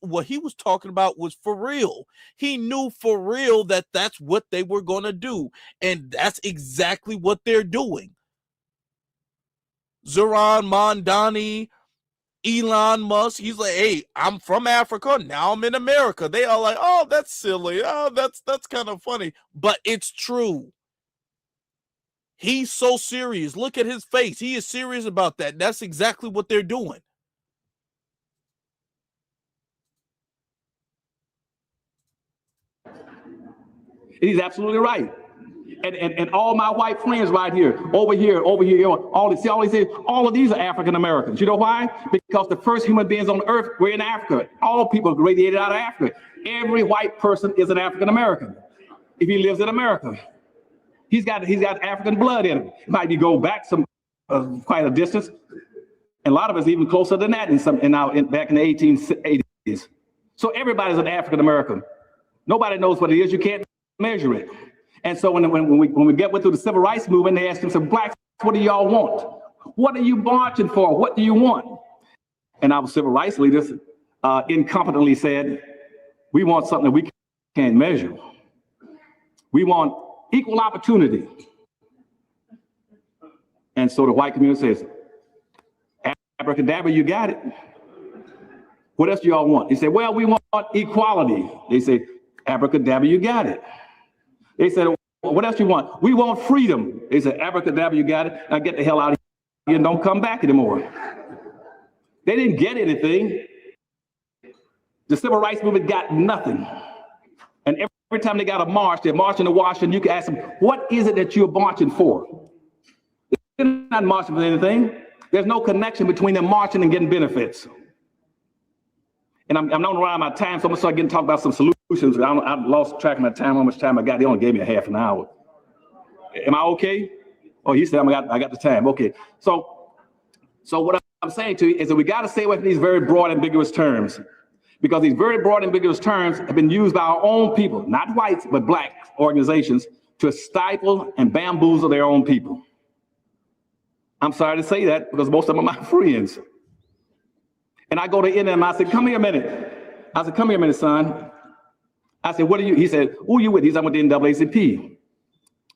what he was talking about was for real. He knew for real that that's what they were going to do. And that's exactly what they're doing. Zoran Mondani, Elon Musk, he's like, hey, I'm from Africa, now I'm in America. They are like, oh, that's silly. Oh, that's kind of funny. But it's true. He's so serious. Look at his face. He is serious about that. That's exactly what they're doing. He's absolutely right. And all my white friends right here, over here, all of these are African Americans. You know why? Because the first human beings on earth were in Africa. All people radiated out of Africa. Every white person is an African American if he lives in America. He's got African blood in him. It might be go back some quite a distance, and a lot of us even closer than that back in the 1880s. So everybody's an African American. Nobody knows what it is. You can't measure it. And so when we get through the civil rights movement, they asked them, so blacks, what do y'all want? What are you marching for? What do you want? And our civil rights leaders incompetently said, we want something that we can't measure. We want equal opportunity. And so the white community says, abracadabra, you got it. What else do y'all want? They say, well, we want equality. They say, abracadabra, you got it. They said, what else you want? We want freedom. They said, abracadabra, you got it. Now get the hell out of here and don't come back anymore. They didn't get anything. The civil rights movement got nothing. And every time they got a march, they're marching to Washington, you can ask them, what is it that you're marching for? They're not marching for anything. There's no connection between them marching and getting benefits. And I'm not around my time, so I'm gonna start getting talk about some solutions. I lost track of my time, how much time I got. They only gave me a half an hour. Am I okay? Oh, he said I got the time. Okay. So what I'm saying to you is that we got to stay away from these very broad, ambiguous terms, because these very broad, ambiguous terms have been used by our own people, not whites, but black organizations, to stifle and bamboozle their own people. I'm sorry to say that because most of them are my friends. And I go to them, I said, come here a minute. I said, come here a minute, son. I said, what are you? He said, who are you with? He said, I'm with the NAACP.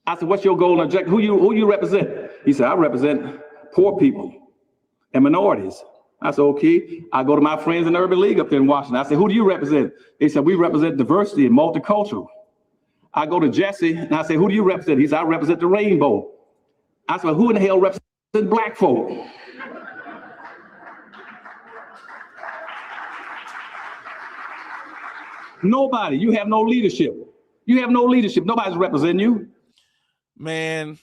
I said, what's your goal and objective? Who you represent? He said, I represent poor people and minorities. I said, okay. I go to my friends in the Urban League up there in Washington. I said, who do you represent? They said, we represent diversity and multicultural. I go to Jesse and I say, who do you represent? He said, I represent the rainbow. I said, who in the hell represents black folk? Nobody. You have no leadership. You have no leadership. Nobody's representing you. Man,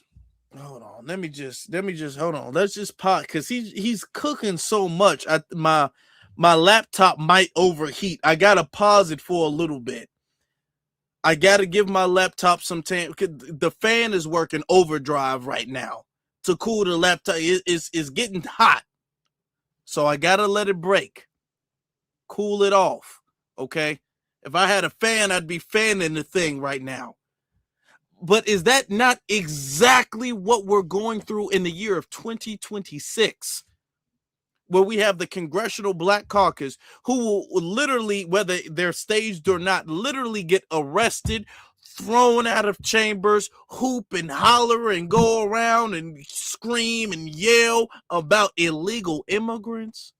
hold on. Let me just hold on. Let's just pause because he's cooking so much. My laptop might overheat. I gotta pause it for a little bit. I gotta give my laptop some time. The fan is working overdrive right now to cool the laptop. It's getting hot, so I gotta let it break, cool it off. Okay. If I had a fan, I'd be fanning the thing right now. But is that not exactly what we're going through in the year of 2026? Where we have the Congressional Black Caucus who will literally, whether they're staged or not, literally get arrested, thrown out of chambers, hoop and holler and go around and scream and yell about illegal immigrants.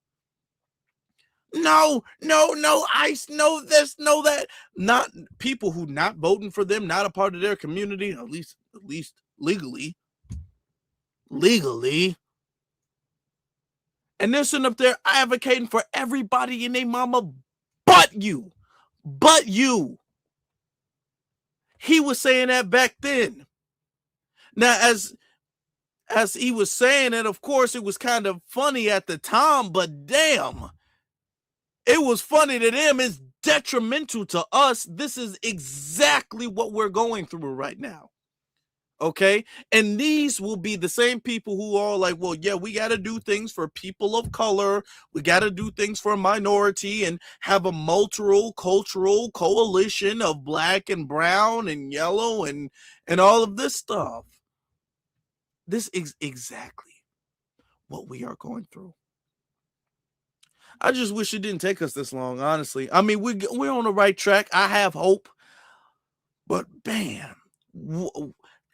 No, ICE, no this, no that. Not people who not voting for them, not a part of their community, at least legally. And they're sitting up there advocating for everybody and their mama but you. He was saying that back then. Now, as he was saying it, of course, it was kind of funny at the time, but damn. It was funny to them. It's detrimental to us. This is exactly what we're going through right now. Okay. And these will be the same people who are like, well, yeah, we got to do things for people of color. We got to do things for a minority and have a multicultural coalition of black and brown and yellow and all of this stuff. This is exactly what we are going through. I just wish it didn't take us this long, honestly. I mean, we're on the right track. I have hope. But, bam,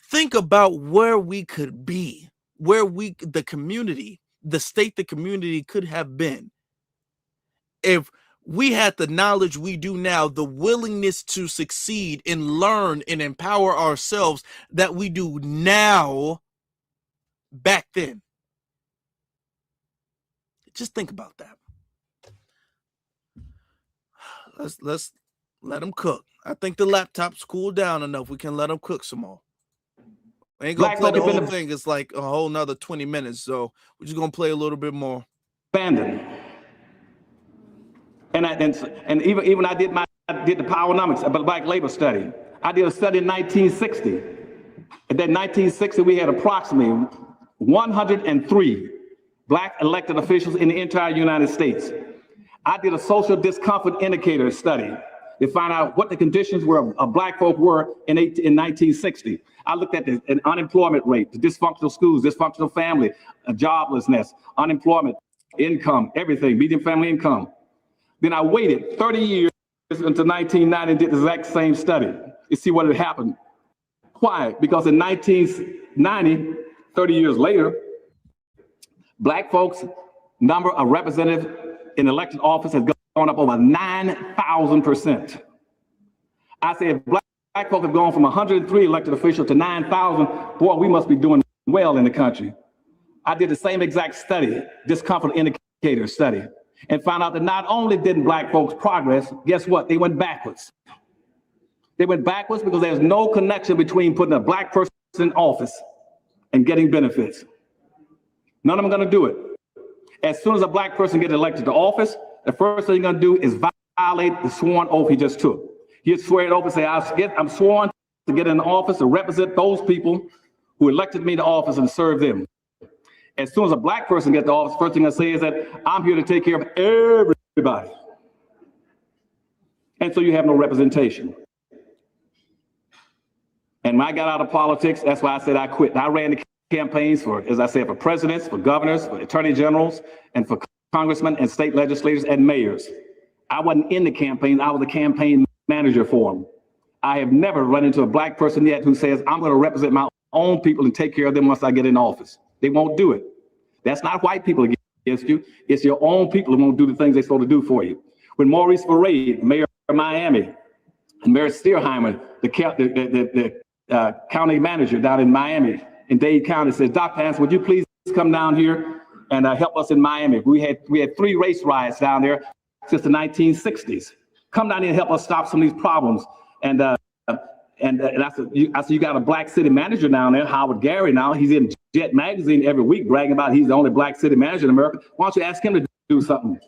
think about where we could be, the community, the state the community could have been if we had the knowledge we do now, the willingness to succeed and learn and empower ourselves that we do now back then. Just think about that. Let's let them cook. I think the laptop's cooled down enough. We can let them cook some more. We ain't gonna play the whole thing. It's like a whole nother 20 minutes. So we're just gonna play a little bit more. Abandoned. And even I did the Powernomics of the Black Labor Study. I did a study in 1960. In that 1960, we had approximately 103 black elected officials in the entire United States. I did a social discomfort indicator study to find out what the conditions were of black folk were in 1960. I looked at the unemployment rate, the dysfunctional schools, dysfunctional family, joblessness, unemployment, income, everything, median family income. Then I waited 30 years until 1990 and did the exact same study to see what had happened. Why? Because in 1990, 30 years later, black folks' number of representatives in elected office has gone up over 9,000%. I say if black folk have gone from 103 elected officials to 9,000, boy, we must be doing well in the country. I did the same exact study, discomfort indicator study, and found out that not only didn't black folks progress, guess what? They went backwards. They went backwards because there's no connection between putting a black person in office and getting benefits. None of them are gonna do it. As soon as a black person gets elected to office, the first thing you're going to do is violate the sworn oath he just took. He'd swear it over and say, I'm sworn to get in the office to represent those people who elected me to office and serve them. As soon as a black person gets to office, first thing I say is that I'm here to take care of everybody. And so you have no representation. And when I got out of politics, that's why I said I quit. I ran the campaigns for, as I said, for presidents, for governors, for attorney generals, and for congressmen and state legislators and mayors. I wasn't in the campaign. I was a campaign manager for them. I have never run into a black person yet who says, I'm going to represent my own people and take care of them once I get in office. They won't do it. That's not white people against you. It's your own people who won't do the things they're supposed to do for you. When Maurice Farade, mayor of Miami, and Mayor Steerheimer, the county manager down in Miami, in Dade County, says, Dr. Anderson, would you please come down here and help us in Miami? We had 3 race riots down there since the 1960s. Come down here and help us stop some of these problems. And I said, you got a black city manager down there, Howard Gary now. He's in Jet Magazine every week bragging about he's the only black city manager in America. Why don't you ask him to do something?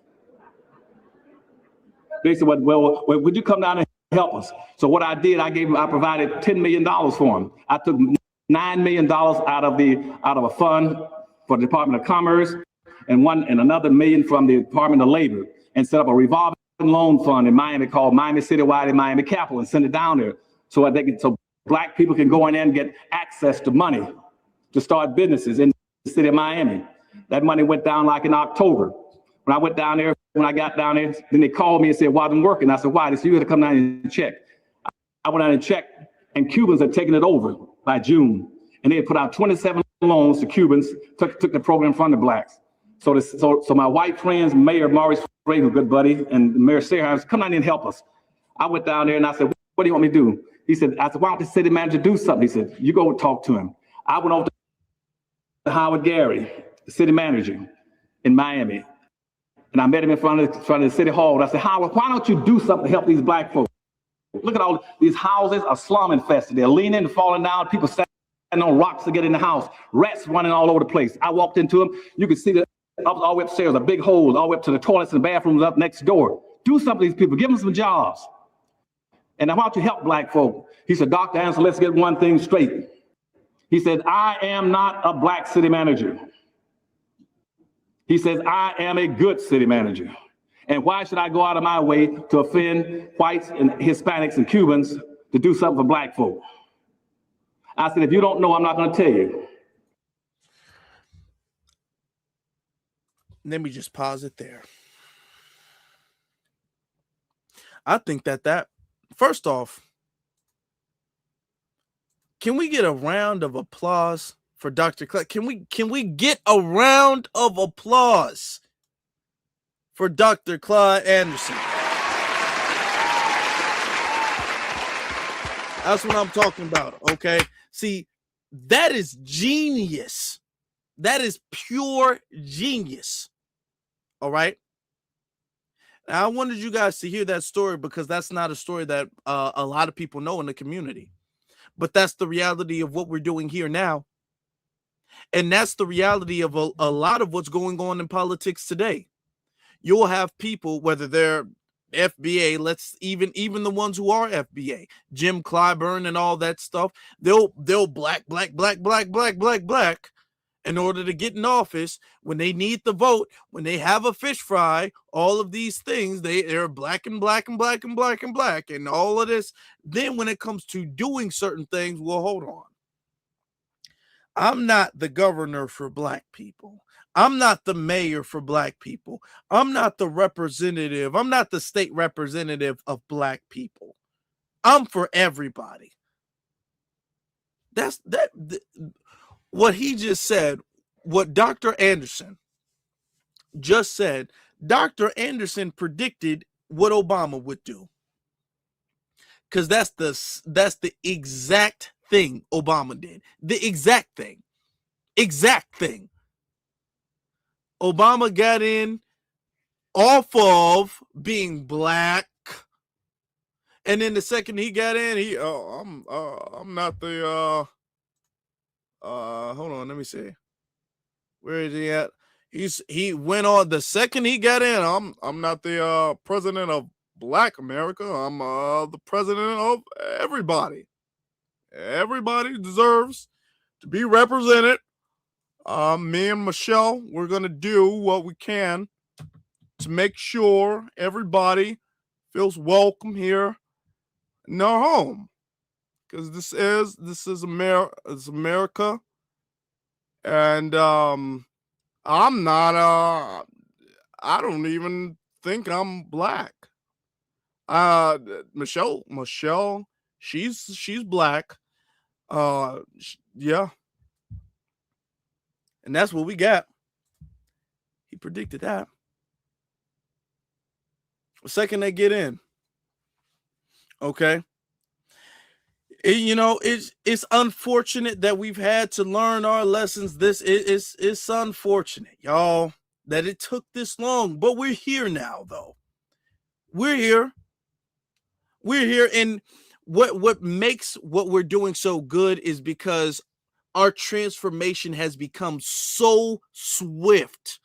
They said, well, would you come down and help us? So what I did, I provided $10 million for him. I took $9 million out of a fund for the Department of Commerce and another $1 million from the Department of Labor, and set up a revolving loan fund in Miami called Miami Citywide and Miami Capital, and send it down there so black people can go in there and get access to money to start businesses in the city of Miami. That money went down like in October. When I got down there, then they called me and said, well, I'm working. I said, why? They said, you got to come down and check. I went down and checked, and Cubans had taken it over by June. And they had put out 27 loans to Cubans, took the program from the blacks. So my white friends, Mayor Maurice Farade, who's a good buddy, and Mayor Steerheimer, come down and help us. I went down there and I said, what do you want me to do? I said, why don't the city manager do something? He said, you go talk to him. I went over to Howard Gary, the city manager in Miami, and I met him in front of the city hall. And I said, Howard, why don't you do something to help these black folks? Look at all these houses are slum infested. They're leaning and falling down. People standing on rocks to get in the house. Rats running all over the place. I walked into them. You could see all the way upstairs, a big hole, all the way up to the toilets and bathrooms up next door. Do something to these people. Give them some jobs. And I want you to help black folk. He said, Dr. Anderson, let's get one thing straight. He said, I am not a black city manager. He says, I am a good city manager. And why should I go out of my way to offend whites and Hispanics and Cubans to do something for black folk? I said, if you don't know, I'm not going to tell you. Let me just pause it there. I think that first off, can we get a round of applause for Dr. Clark? Can we get a round of applause for Dr. Claude Anderson? That's what I'm talking about, okay? See, that is genius. That is pure genius. All right? Now, I wanted you guys to hear that story because that's not a story that a lot of people know in the community. But that's the reality of what we're doing here now. And that's the reality of a lot of what's going on in politics today. You'll have people, whether they're FBA, even the ones who are FBA, Jim Clyburn and all that stuff, they'll black in order to get in office. When they need the vote, when they have a fish fry, all of these things, they're black and all of this. Then when it comes to doing certain things, well, hold on. I'm not the governor for black people. I'm not the mayor for black people. I'm not the representative. I'm not the state representative of black people. I'm for everybody. What he just said, what Dr. Anderson just said, Dr. Anderson predicted what Obama would do. Because that's the exact thing Obama did. The exact thing. Obama got in off of being black, and then the second he got in, I'm not the hold on, let me see. Where is he at? He went on the second he got in. I'm not the president of Black America. I'm the president of everybody. Everybody deserves to be represented. Me and Michelle, we're gonna do what we can to make sure everybody feels welcome here in our home, because this is America, and I'm not I don't even think I'm black. Michelle, she's black. Yeah. And that's what we got. He predicted that. The second they get in. Okay. It's unfortunate that we've had to learn our lessons. It's unfortunate, y'all, that it took this long. But we're here now, though. We're here. And what makes what we're doing so good is because our transformation has become so swift.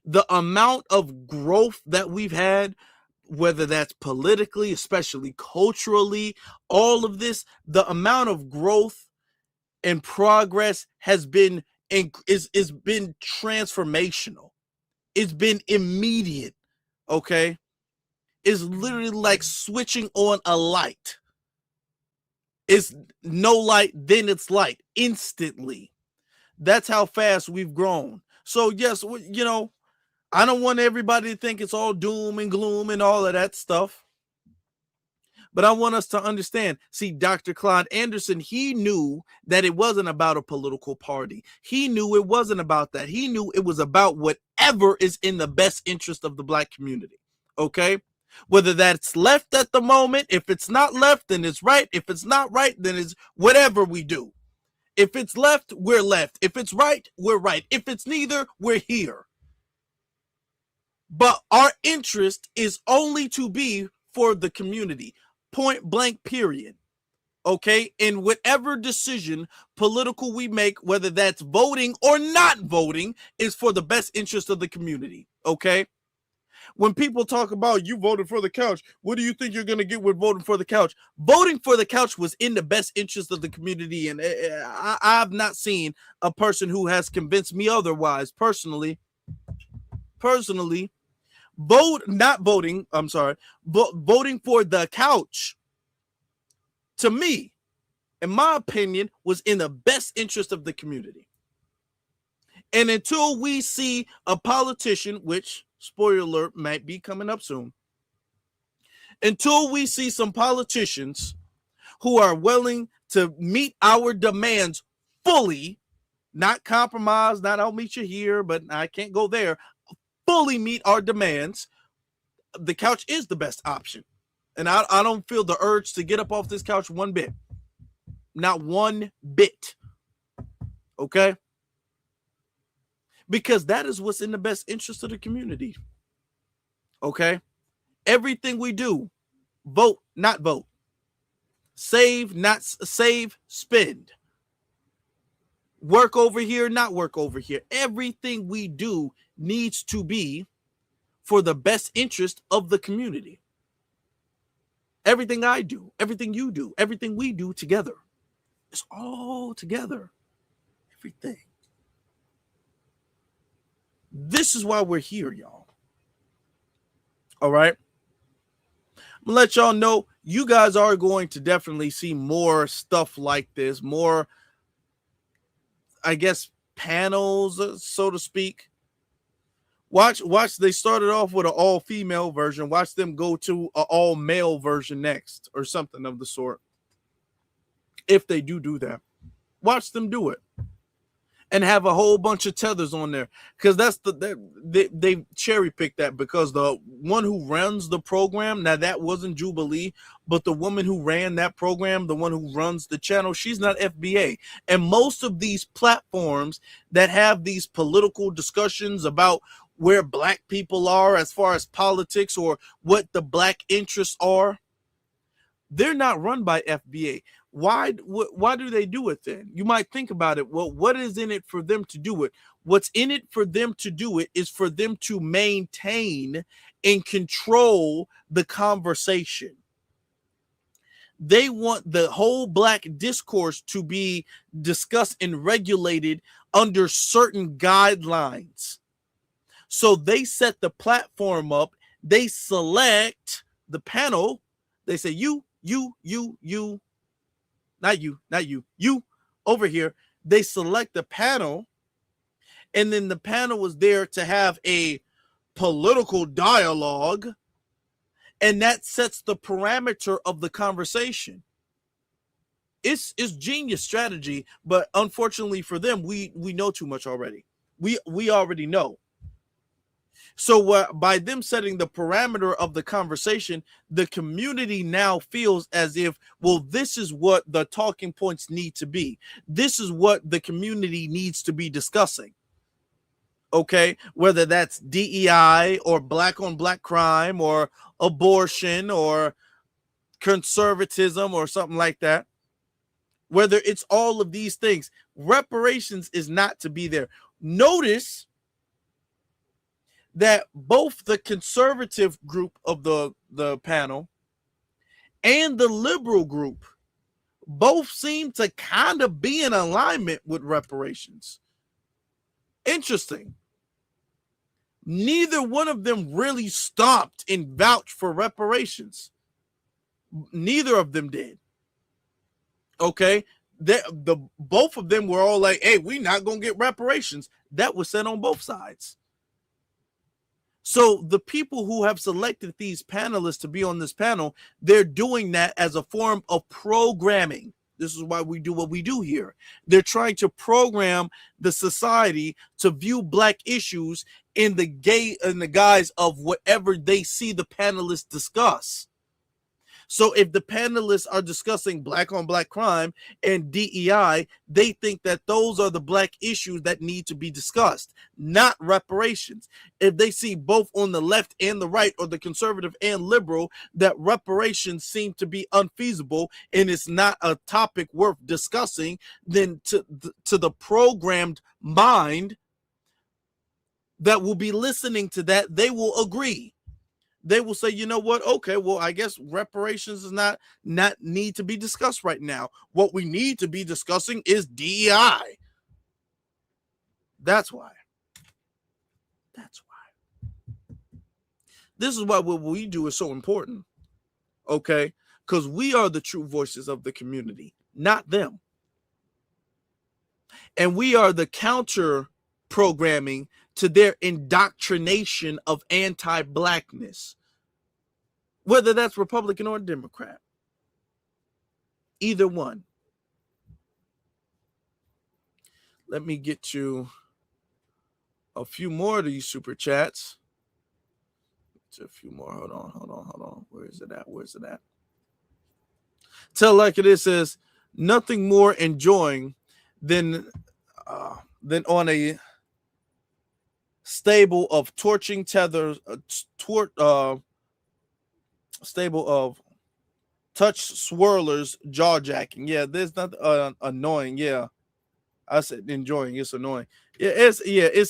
The amount of growth that we've had, whether that's politically, especially culturally, all of this, the amount of growth and progress has been is been transformational. It's been immediate. Okay. It's literally like switching on a light. It's no light, then it's light instantly. That's how fast we've grown. So yes, I don't want everybody to think it's all doom and gloom and all of that stuff. But I want us to understand. See, Dr. Claude Anderson, he knew that it wasn't about a political party. He knew it wasn't about that. He knew it was about whatever is in the best interest of the Black community. Okay? Whether that's left at the moment, if it's not left, then it's right. If it's not right, then it's whatever we do. If it's left, we're left. If it's right, we're right. If it's neither, we're here. But our interest is only to be for the community. Point blank, period. Okay? And whatever decision political we make, whether that's voting or not voting, is for the best interest of the community. Okay? When people talk about you voted for the couch, what do you think you're going to get with voting for the couch? Voting for the couch was in the best interest of the community. And I've not seen a person who has convinced me otherwise personally. Voting for the couch, to me, in my opinion, was in the best interest of the community. And until we see a politician, which, spoiler alert, might be coming up soon, until we see some politicians who are willing to meet our demands fully, not compromise, not I'll meet you here, but I can't go there, fully meet our demands, the couch is the best option. And I don't feel the urge to get up off this couch one bit. Not one bit. Okay? Because that is what's in the best interest of the community. Okay? Everything we do, vote, not vote. Save, not save, spend. Work over here, not work over here. Everything we do needs to be for the best interest of the community. Everything I do, everything you do, everything we do together. It's all together. Everything. This is why we're here, y'all. All right? I'm gonna let y'all know you guys are going to definitely see more stuff like this, more, I guess, panels, so to speak. Watch. They started off with an all-female version. Watch them go to an all-male version next, or something of the sort. If they do that, watch them do it, and have a whole bunch of tethers on there, because that's they cherry picked that, because the one who runs the program, now that wasn't Jubilee, but the woman who ran that program, the one who runs the channel, she's not FBA. And most of these platforms that have these political discussions about where Black people are as far as politics or what the Black interests are, they're not run by FBA. Why do they do it then? You might think about it. Well, what is in it for them to do it? What's in it for them to do it is for them to maintain and control the conversation. They want the whole black discourse to be discussed and regulated under certain guidelines. So they set the platform up. They select the panel. They say, you, not you over here. They select the panel. And then the panel was there to have a political dialogue. And that sets the parameter of the conversation. It's genius strategy, but unfortunately for them, we know too much already. We already know. So by them setting the parameter of the conversation, the community now feels as if, well, this is what the talking points need to be. This is what the community needs to be discussing. Okay, whether that's DEI or black on black crime or abortion or conservatism or something like that, whether it's all of these things, reparations is not to be there. Notice that both the conservative group of the panel and the liberal group both seem to kind of be in alignment with reparations. Interesting. Neither one of them really stopped and vouched for reparations. Neither of them did. Okay, both of them were all like, hey, we're not going to get reparations. That was said on both sides. So the people who have selected these panelists to be on this panel, they're doing that as a form of programming. This is why we do what we do here. They're trying to program the society to view black issues in the guise of whatever they see the panelists discuss. So if the panelists are discussing black on black crime and DEI, they think that those are the black issues that need to be discussed, not reparations. If they see both on the left and the right, or the conservative and liberal, that reparations seem to be unfeasible and it's not a topic worth discussing, then to the programmed mind that will be listening to that, they will agree. They will say, you know what? Okay, well, I guess reparations is not need to be discussed right now. What we need to be discussing is DEI. That's why. That's why. This is why what we do is so important. Okay? Because we are the true voices of the community, not them. And we are the counter programming to their indoctrination of anti-blackness, whether that's Republican or Democrat. Either one. Let me get you a few more of these super chats. A few more. Hold on. Where is it at? Tell Like It Is says, nothing more enjoying than on a stable of torching tethers, stable of touch swirlers, jaw jacking. Yeah, there's not annoying. Yeah, I said enjoying. It's annoying. It's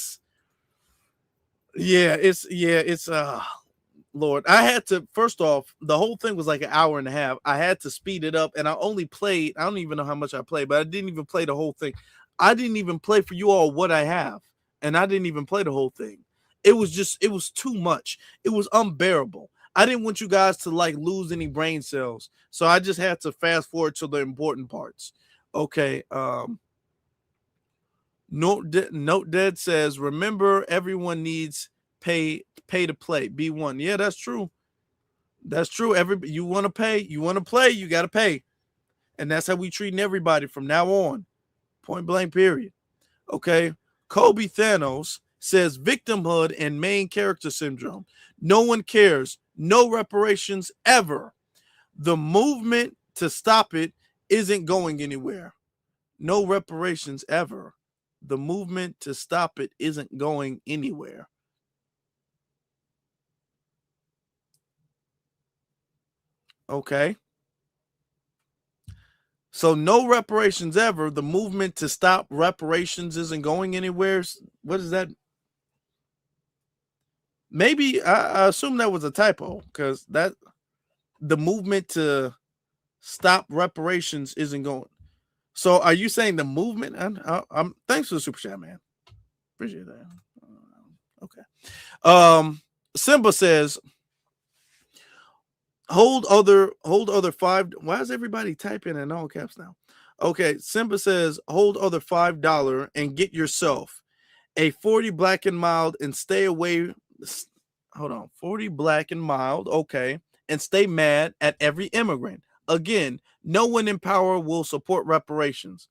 Lord, I had to, first off, the whole thing was like an hour and a half. I had to speed it up, and I only played, I don't even know how much I played, but I didn't even play the whole thing. I didn't even play for you all what I have, and I didn't even play the whole thing. It was too much. It was unbearable. I didn't want you guys to like lose any brain cells, so I just had to fast forward to the important parts. Okay. Note Dead says, remember, everyone needs pay to play. B1. Yeah, that's true. That's true. You want to pay, you want to play, you got to pay. And that's how we treating everybody from now on. Point blank, period. Okay. Kobe Thanos says, victimhood and main character syndrome. No one cares. No reparations ever. The movement to stop it isn't going anywhere. No reparations ever. The movement to stop it isn't going anywhere. Okay. So no reparations ever. The movement to stop reparations isn't going anywhere. What is that? Maybe I assume that was a typo, because that the movement to stop reparations isn't going. So are you saying the movement? I'm thanks for the super chat, man. Appreciate that. Okay. Simba says, hold other $5. Why is everybody typing in all caps now? Okay. Simba says, hold other $5 and get yourself a 40 black and mild and stay away. Hold on. 40 black and mild. Okay. And stay mad at every immigrant. Again, no one in power will support reparations.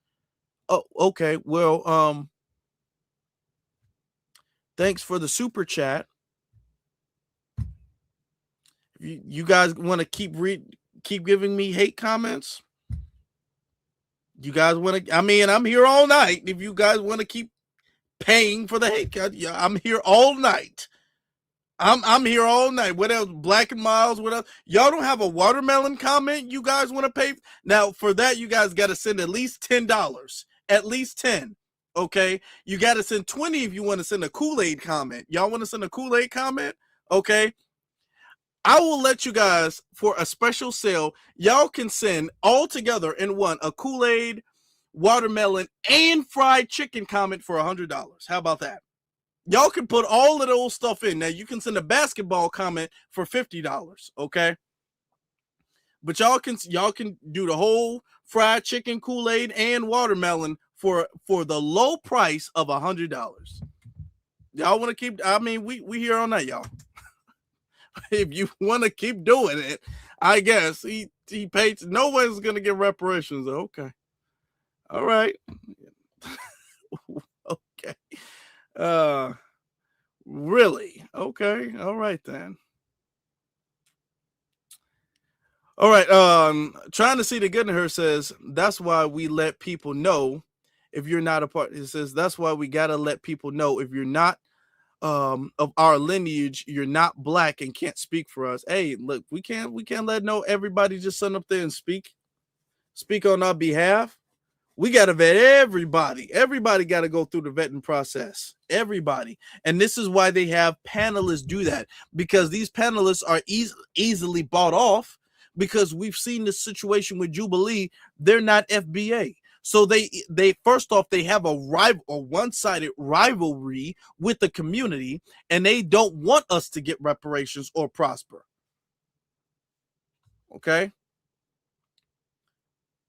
Oh, okay. Well, thanks for the super chat. You guys want to keep giving me hate comments? You guys want to? I mean, I'm here all night. If you guys want to keep paying for the hate, I'm here all night. I'm here all night. What else? Black and Miles. What else? Y'all don't have a watermelon comment you guys want to pay? Now, for that, you guys got to send at least $10. At least 10. Okay? You got to send 20 if you want to send a Kool-Aid comment. Y'all want to send a Kool-Aid comment? Okay? I will let you guys, for a special sale, y'all can send all together in one a Kool-Aid, watermelon, and fried chicken comment for $100. How about that? Y'all can put all of those stuff in. Now, you can send a basketball comment for $50, okay? But y'all can do the whole fried chicken, Kool-Aid, and watermelon for the low price of $100. Y'all want to keep? I mean, we here all night, y'all. If you want to keep doing it, I guess he paid. No one's gonna get reparations. Okay, all right, okay. Really? Okay, all right then. All right. Trying to see the good in her says that's why we let people know if you're not a part. It says that's why we gotta let people know if you're not of our lineage, you're not black and can't speak for us. Hey, look, we can't let everybody just sit up there and speak on our behalf. We got to vet everybody. Everybody got to go through the vetting process. Everybody. And this is why they have panelists do that, because these panelists are easily bought off, because we've seen this situation with Jubilee. They're not FBA. So they first off, they have a one-sided rivalry with the community, and they don't want us to get reparations or prosper. Okay?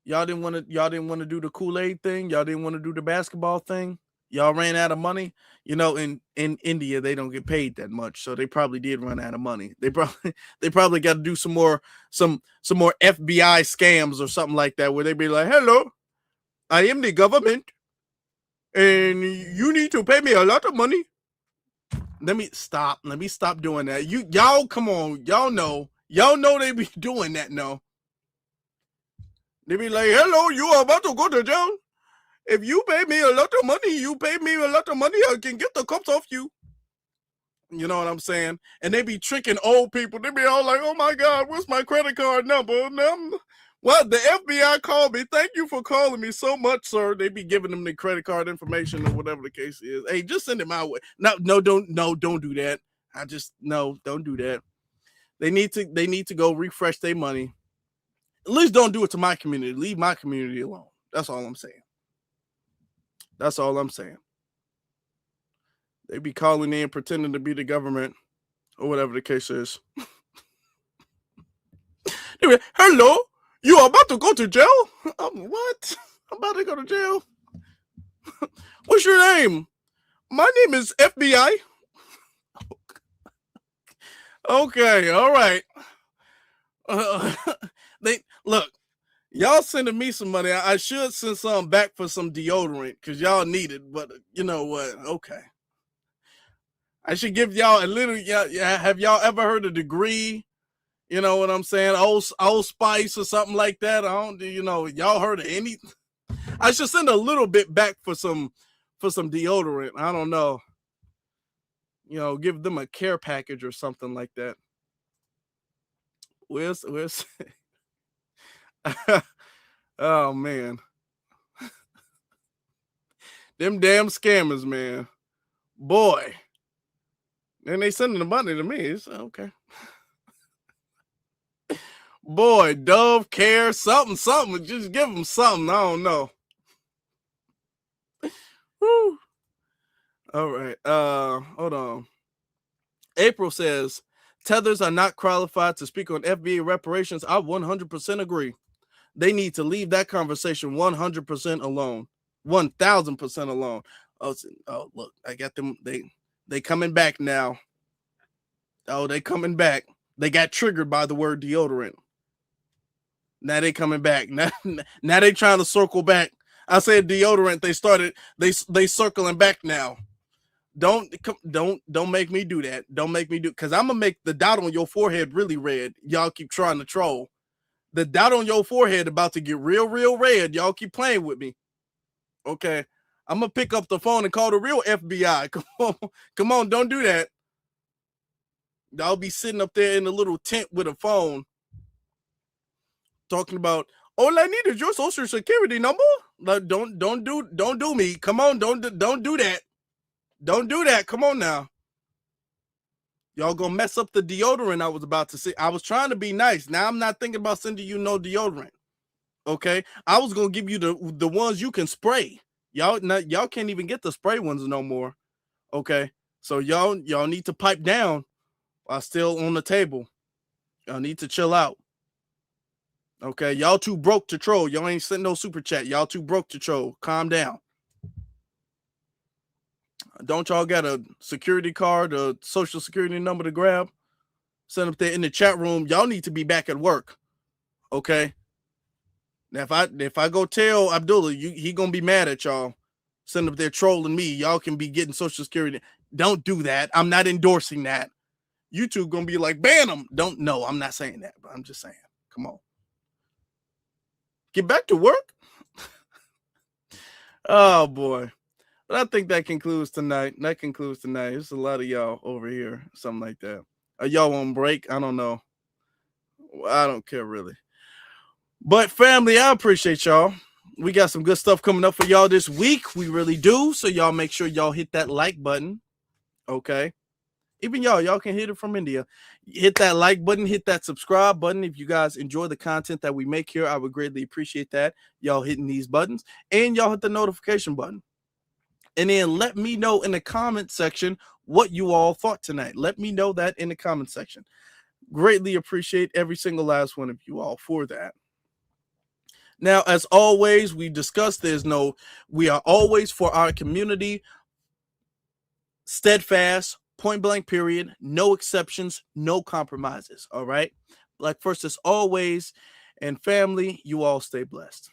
Y'all didn't want to do the Kool-Aid thing. Y'all didn't want to do the basketball thing. Y'all ran out of money. You know, in India, they don't get paid that much, so they probably did run out of money. They probably got to do some more FBI scams or something like that, where they be like, "Hello, I am the government, and you need to pay me a lot of money." Let me stop doing that. Y'all come on. Y'all know they be doing that. No. They be like, "Hello, you are about to go to jail. If you pay me a lot of money, I can get the cops off you." You know what I'm saying? And they be tricking old people. They be all like, "Oh my God, what's my credit card number?" What? The FBI called me. "Thank you for calling me so much, sir." They be giving them the credit card information or whatever the case is. Hey, just send it my way. No, don't do that. Don't do that. They need to go refresh their money. At least don't do it to my community. Leave my community alone. That's all I'm saying. They be calling in, pretending to be the government or whatever the case is. Anyway, "Hello, you are about to go to jail?" What? I'm about to go to jail? "What's your name?" "My name is FBI." Okay, all right. Look, y'all sending me some money. I should send some back for some deodorant, because y'all need it. But you know what? Okay. I should give y'all a little. Yeah. Have y'all ever heard of Degree? You know what I'm saying? Old Spice or something like that. I don't. Y'all heard of any? I should send a little bit back for some deodorant. I don't know. Give them a care package or something like that. We'll see. Oh man. Them damn scammers, man. Boy. And they sending the money to me. It's okay. Boy, Dove Care, something. Just give them something. I don't know. Woo. All right. Hold on. April says, tethers are not qualified to speak on FBA reparations. I 100% agree. They need to leave that conversation 100% alone. 1,000% alone. Oh, look, I got them. They coming back now. Oh, they coming back. They got triggered by the word deodorant. Now they coming back. Now they trying to circle back. I said deodorant. They circling back now. Don't make me do that. Don't make me do, because I'm gonna make the dot on your forehead really red. Y'all keep trying to troll. The dot on your forehead about to get real red. Y'all keep playing with me. Okay. I'm gonna pick up the phone and call the real FBI. Come on, don't do that. I'll be sitting up there in a little tent with a phone talking about, all I need is your social security number. Like, don't do me. Come on, don't do that. Don't do that. Come on now. Y'all gonna mess up the deodorant I was about to say. I was trying to be nice. Now I'm not thinking about sending you no deodorant. Okay. I was gonna give you the ones you can spray. Y'all can't even get the spray ones no more. Okay. So y'all need to pipe down while still on the table. Y'all need to chill out. Okay. Y'all too broke to troll. Y'all ain't sending no super chat. Y'all too broke to troll. Calm down. Don't y'all got a security card, a social security number to grab? Send up there in the chat room. Y'all need to be back at work. Okay. Now if I go tell Abdullah, he gonna be mad at y'all. Send up there trolling me. Y'all can be getting social security. Don't do that. I'm not endorsing that. YouTube gonna be like, ban them. No, I'm not saying that, but I'm just saying. Come on. Get back to work. Oh boy. But I think that concludes tonight. There's a lot of y'all over here, something like that. Are y'all on break? I don't know. I don't care really. But family, I appreciate y'all. We got some good stuff coming up for y'all this week. We really do. So y'all make sure y'all hit that like button. Okay. Even y'all can hit it from India. Hit that like button, hit that subscribe button. If you guys enjoy the content that we make here, I would greatly appreciate that. Y'all hitting these buttons, and y'all hit the notification button. And then let me know in the comment section what you all thought tonight. Let me know that in the comment section. Greatly appreciate every single last one of you all for that. Now, as always, we discussed we are always for our community, steadfast, point blank period, no exceptions, no compromises. All right. Like first as always, and family, you all stay blessed.